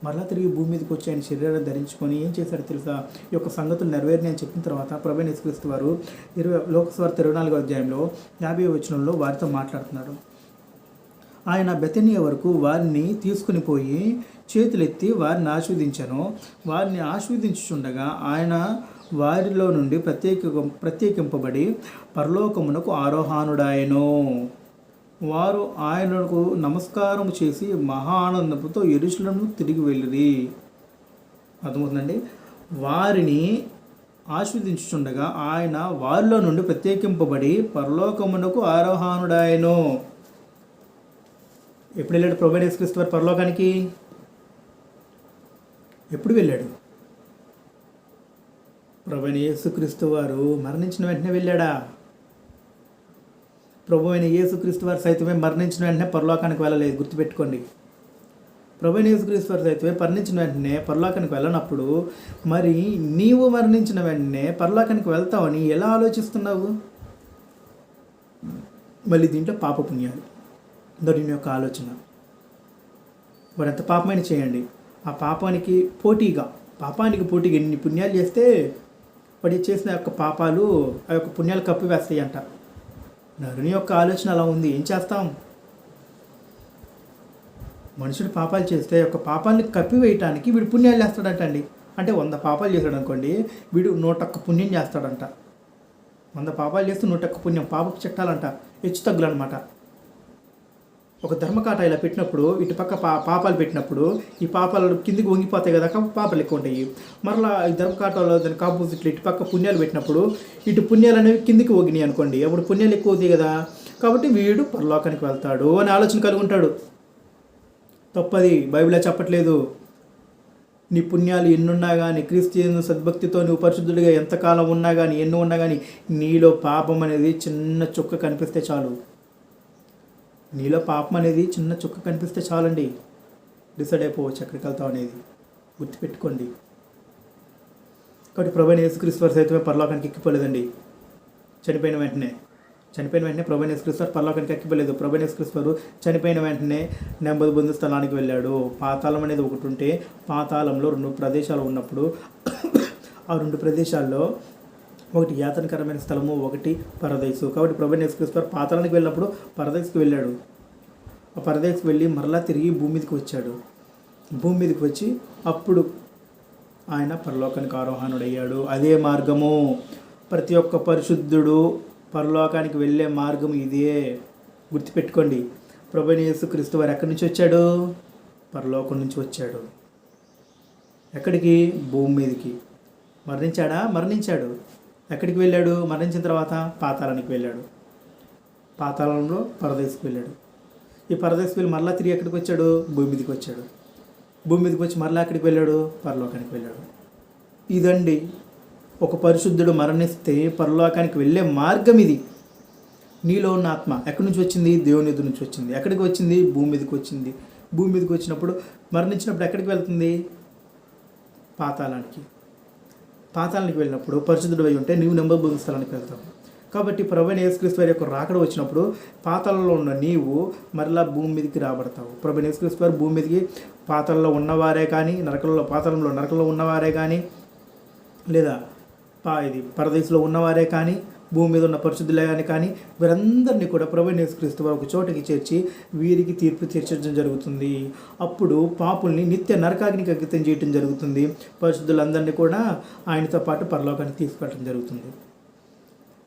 మరలా తిరిగి భూమి మీదకి వచ్చి ఆయన శరీరాన్ని ధరించుకొని ఏం చేశారు తెలుసా? ఈ యొక్క సంగతులు నెరవేరినాయి అని చెప్పిన తర్వాత ప్రభువైన యేసుక్రీస్తు వారు లూకాసు వార్త 24వ అధ్యాయంలో 50వ వచనంలో వారితో మాట్లాడుతున్నాడు. ఆయన బెతనియా వరకు వారిని తీసుకుని పోయి చేతులెత్తి వారిని ఆశీర్వదించాను. వారిని ఆశీర్వదించుచుండగా ఆయన వారిలో నుండి ప్రత్యేకింపబడి పరలోకమునకు ఆరోహణుడాయను. వారు ఆయనకు నమస్కారం చేసి మహా ఆనందంతో యెరూషలేముకు తిరిగి వెళ్ళిరి. అర్థమవుతుందండి. వారిని ఆశీర్వదించుచుండగా ఆయన వారిలో నుండి ప్రత్యేకింపబడి పరలోకమునకు ఆరోహణుడాయను. ఎప్పుడు వెళ్ళాడు ప్రభువైన యేసుక్రీస్తు వారు పరలోకానికి? ఎప్పుడు వెళ్ళాడు? ప్రభువైన యేసుక్రీస్తు వారు మరణించిన వెంటనే వెళ్ళాడా? ప్రభువైన యేసుక్రీస్తు వారు సైతమే మరణించిన వెంటనే పరలోకానికి వెళ్ళలేదు. గుర్తుపెట్టుకోండి. ప్రభువైన యేసుక్రీస్తు వారు సైతమే మరణించిన వెంటనే పరలోకానికి వెళ్ళనప్పుడు మరి నీవు మరణించిన వెంటనే పరలోకానికి వెళ్తావని ఎలా ఆలోచిస్తున్నావు? మళ్ళీ దీంట్లో పాపపుణ్యాలు దీని యొక్క ఆలోచన. వాడు ఎంత పాపమైన చేయండి, ఆ పాపానికి పోటీగా ఎన్ని పుణ్యాలు చేస్తే వాడు చేసిన యొక్క పాపాలు ఆ యొక్క పుణ్యాలు కప్పివేస్తాయి అంట. నరుని యొక్క ఆలోచన అలా ఉంది. ఏం చేస్తాం? మనుషుడు పాపాలు చేస్తే యొక్క పాపాలని కప్పివేయటానికి వీడు పుణ్యాలు చేస్తాడంటండి. అంటే 100 పాపాలు చేశాడు అనుకోండి, వీడు 101 పుణ్యం చేస్తాడంట. 100 పాపాలు చేస్తే 101 పుణ్యం. పాపపు చట్టాలంట హెచ్చు తగ్గులు అనమాట. ఒక ధర్మకాట ఇలా పెట్టినప్పుడు ఇటుపక్క పాపాలు పెట్టినప్పుడు ఈ పాపాలు కిందికి వంగిపోతాయి కదా, పాపాలు ఎక్కువ ఉంటాయి. మరలా ఈ ధర్మకాటలో దానికి ఆపోజిట్లు ఇటుపక్క పుణ్యాలు పెట్టినప్పుడు ఇటు పుణ్యాలు అనేవి కిందికి వంగినాయి అనుకోండి, అప్పుడు పుణ్యాలు ఎక్కువ అవుతాయి కదా, కాబట్టి వీడు పరలోకానికి వెళ్తాడు అని ఆలోచన కలిగి ఉంటాడు. తప్పది, బైబిల్లో చెప్పట్లేదు. నీ పుణ్యాలు ఎన్నున్నా కానీ, క్రీస్తు సద్భక్తితో నువ్వు పరిశుద్ధుడిగా ఎంతకాలం ఉన్నా కానీ, ఎన్ని ఉన్నా కానీ నీలో పాపం అనేది చిన్న చుక్క కనిపిస్తే చాలు. నీలో పాపం అనేది చిన్న చుక్క కనిపిస్తే చాలండి, డిసైడ్ అయిపోవచ్చు ఎక్కడికి వెళ్తాం అనేది. గుర్తుపెట్టుకోండి. కాబట్టి ప్రభువైన యేసుక్రీస్తు వారు సైతమే పరలోకానికి ఎక్కిపోలేదండి. చనిపోయిన వెంటనే ప్రభువైన యేసుక్రీస్తు వారు పరలోకానికి ఎక్కిపోలేదు. ప్రభువైన యేసుక్రీస్తు వారు చనిపోయిన వెంటనే నెమ్మది పొందు స్థలానికి వెళ్ళాడు. పాతాళం అనేది ఒకటి ఉంటే, పాతాళంలో 2 ప్రదేశాలు ఉన్నప్పుడు ఆ 2 ప్రదేశాల్లో ఒకటి యాతనకరమైన స్థలము, ఒకటి పరదైసు. కాబట్టి ప్రభువైన యేసుక్రీస్తు వారు పాతాళానికి వెళ్ళినప్పుడు పరదైసుకు వెళ్ళాడు. ఆ పరదైసుకు వెళ్ళి మరలా తిరిగి భూమి మీదకి వచ్చాడు. భూమి మీదకి వచ్చి అప్పుడు ఆయన పరలోకానికి ఆరోహణుడయ్యాడు. అదే మార్గము. ప్రతి ఒక్క పరిశుద్ధుడు పరలోకానికి వెళ్ళే మార్గం ఇదే. గుర్తుపెట్టుకోండి. ప్రభువైన యేసుక్రీస్తు వారు ఎక్కడి నుంచి వచ్చాడు? పరలోకం నుంచి వచ్చాడు. ఎక్కడికి? భూమి మీదకి. మరణించాడు. ఎక్కడికి వెళ్ళాడు? మరణించిన తర్వాత పాతాళానికి వెళ్ళాడు. పాతాళంలో పరదేశకు వెళ్ళాడు. ఈ పరదేశకు వెళ్ళి మరలా తిరిగి ఎక్కడికి వచ్చాడు? భూమి మీదకి వచ్చాడు. భూమి మీదకి వచ్చి మరలా ఎక్కడికి వెళ్ళాడు? పరలోకానికి వెళ్ళాడు. ఇదండి, ఒక పరిశుద్ధుడు మరణిస్తే పరలోకానికి వెళ్ళే మార్గం ఇది. నీలో ఉన్న ఆత్మ ఎక్కడి నుంచి వచ్చింది? దేవుని ఎదురు నుంచి వచ్చింది. ఎక్కడికి వచ్చింది? భూమి మీదకి వచ్చింది. భూమి మీదకి వచ్చినప్పుడు మరణించినప్పుడు ఎక్కడికి వెళ్తుంది? పాతాళానికి వెళ్ళినప్పుడు పరిశుద్ధుడు అయి ఉంటే నీవు నెమ్మది పొందు స్థలానికి వెళ్తావు. కాబట్టి ప్రభువైన యేసుక్రీస్తు వారి యొక్క రాకడ వచ్చినప్పుడు పాతాళంలో ఉన్న నీవు మరలా భూమి మీదకి రాబడతావు. ప్రభువైన యేసుక్రీస్తు వారు భూమి మీదకి పాతాళంలో ఉన్నవారే కానీ, నరకంలో ఉన్నవారే కానీ, లేదా పరదేశంలో ఉన్నవారే కానీ భూమి మీద ఉన్న పరిశుద్ధులని కానీ వీరందరినీ కూడా ప్రభువైన యేసుక్రీస్తు వారు ఒక చోటకి చేర్చి వీరికి తీర్పు తీర్చడం జరుగుతుంది. అప్పుడు పాపుల్ని నిత్య నరకాగ్నికి అంకితం చేయటం జరుగుతుంది. పరిశుద్ధులందరినీ కూడా ఆయనతో పాటు పరలోకానికి తీసుకెళ్ళడం జరుగుతుంది.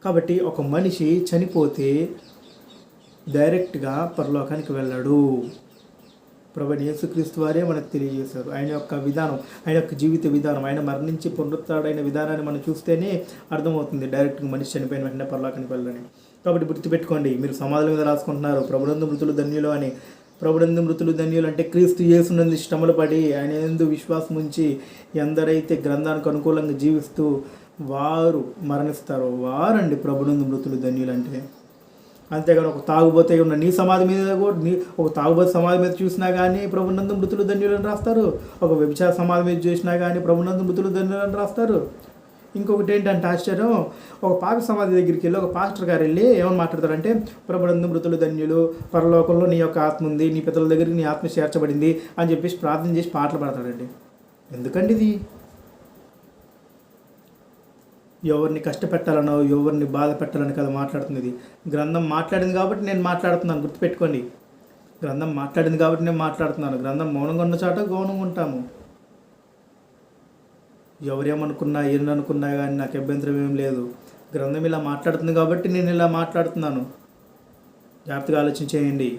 కాబట్టి ఒక మనిషి చనిపోతే డైరెక్ట్గా పరలోకానికి వెళ్ళాడు. ప్రభువైన యేసుక్రీస్తు వారే మనకు తెలియజేశారు. ఆయన యొక్క విధానం, ఆయన యొక్క జీవిత విధానం, ఆయన మరణించి పునరుత్థానుడైన విధానాన్ని మనం చూస్తేనే అర్థమవుతుంది డైరెక్ట్గా మనిషి చనిపోయిన వెంటనే పరలోకానికి వెళ్ళాలని. కాబట్టి గుర్తుపెట్టుకోండి, మీరు సమాధుల మీద రాసుకుంటున్నారు ప్రభునందు మృతులు ధన్యులు అని. ప్రభునందు మృతులు ధన్యులు అంటే క్రీస్తు యేసునందు శ్రమలు పడి ఆయన యందు విశ్వాసం ఉంచి ఎందరైతే గ్రంథానికి అనుకూలంగా జీవిస్తూ వారు మరణిస్తారో వారండి ప్రభునందు మృతులు ధన్యులు అంటే. అంతేగాని ఒక తాగుబోతే ఉన్న నీ సమాధి మీద కూడా ఒక తాగుబోతే సమాధి మీద చూసినా కానీ ప్రభునందు మృతులు ధన్యులని రాస్తారు. ఒక వ్యభిచార సమాధి మీద చూసినా కానీ ప్రభునందు మృతులు ధన్యులని రాస్తారు. ఇంకొకటి ఏంటంటే ఆశ్చర్యం, ఒక పాపి సమాధి దగ్గరికి వెళ్ళి ఒక పాస్టర్ గారు వెళ్ళి ఏమని మాట్లాడతారంటే, ప్రభునందు మృతులు ధన్యులు, పరలోకంలో నీ యొక్క ఆత్మ ఉంది, నీ పితల దగ్గరికి నీ ఆత్మ చేర్చబడింది అని చెప్పేసి ప్రార్థన చేసి పాటలు పాడతాడండి. ఎందుకండి ఇది? ఎవరిని కష్టపెట్టాలనో ఎవరిని బాధ పెట్టాలని కదా మాట్లాడుతుంది. గ్రంథం మాట్లాడింది కాబట్టి నేను మాట్లాడుతున్నాను, గుర్తుపెట్టుకోండి. గ్రంథం మాట్లాడింది కాబట్టి నేను మాట్లాడుతున్నాను. గ్రంథం మౌనంగా ఉన్న చాట గౌనంగా ఉంటాము. ఎవరేమనుకున్నా ఏమనుకున్నా కానీ నాకు అభ్యంతరం ఏం లేదు. గ్రంథం ఇలా మాట్లాడుతుంది కాబట్టి నేను ఇలా మాట్లాడుతున్నాను. జాగ్రత్తగా ఆలోచించేయండి.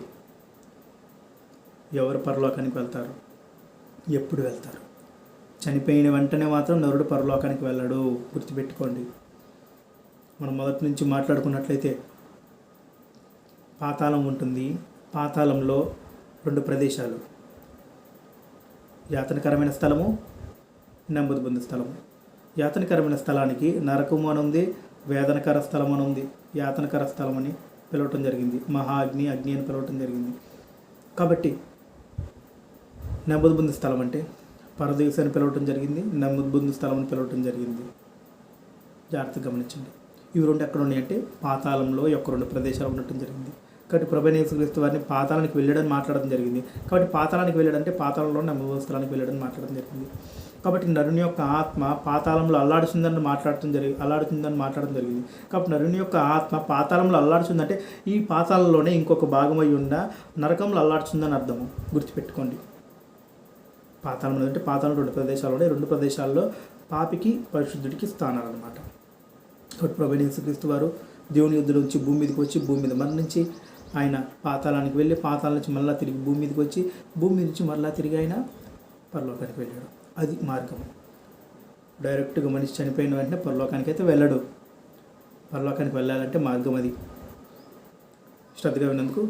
ఎవరు పరలోకానికి వెళ్తారు? ఎప్పుడు వెళ్తారు? చనిపోయిన వెంటనే మాత్రం నరుడు పరలోకానికి వెళ్ళాడు, గుర్తుపెట్టుకోండి. మనం మొదటి నుంచి మాట్లాడుకున్నట్లయితే పాతాళం ఉంటుంది. పాతాళంలో 2 ప్రదేశాలు, యాతనకరమైన స్థలము, నెమ్మది పొందే స్థలము. యాతనకరమైన స్థలానికి నరకము అని ఉంది, వేదనకర స్థలం అని ఉంది. యాతనకర స్థలం అని పిలవటం జరిగింది, మహా అగ్ని అని పిలవటం జరిగింది. కాబట్టి నెమ్మది పొందే స్థలం అంటే పరదేశం అని పిలవటం జరిగింది, నెమ్మది పొందే స్థలం అని పిలవటం జరిగింది. జాగ్రత్తగా గమనించండి. ఇవి 2 ఎక్కడ ఉన్నాయంటే పాతాళంలో యొక్క 2 ప్రదేశాలు ఉండటం జరిగింది. కాబట్టి ప్రభువైన యేసుక్రీస్తు వారిని పాతాళానికి వెళ్ళాడని మాట్లాడడం జరిగింది. కాబట్టి పాతాళానికి వెళ్ళాడంటే పాతాళంలో నెమ్మది స్థలానికి వెళ్ళాడని మాట్లాడడం జరిగింది. కాబట్టి నరుని యొక్క ఆత్మ పాతాళంలో అల్లాడుతుందని మాట్లాడడం జరిగింది. కాబట్టి నరుని యొక్క ఆత్మ పాతాళంలో అల్లాడుతుందంటే ఈ పాతాళంలోనే ఇంకొక భాగమై ఉన్న నరకంలో అల్లాడుతుందని అర్థము, గుర్తుపెట్టుకోండి. పాతాళంలో అంటే పాతాళం 2 ప్రదేశాలు ఉన్నాయి. 2 ప్రదేశాల్లో పాపికి పరిశుద్ధుడికి స్థానాలు అన్నమాట. కాబట్టి ప్రభువైన యేసుక్రీస్తు వారు దేవుని యుద్ధ నుంచి భూమి మీదకి వచ్చి భూమి మీద మరణించి ఆయన పాతాళానికి వెళ్ళి పాతాళం నుంచి మళ్ళీ తిరిగి భూమి మీదకి వచ్చి భూమి మీద నుంచి మళ్ళీ తిరిగి ఆయన పరలోకానికి వెళ్ళాడు. అది మార్గం. డైరెక్ట్గా మనిషి చనిపోయిన వెంటనే పరలోకానికి అయితే వెళ్ళాడు. పరలోకానికి వెళ్ళాలంటే మార్గం అది. శ్రద్ధగా విన్నందుకు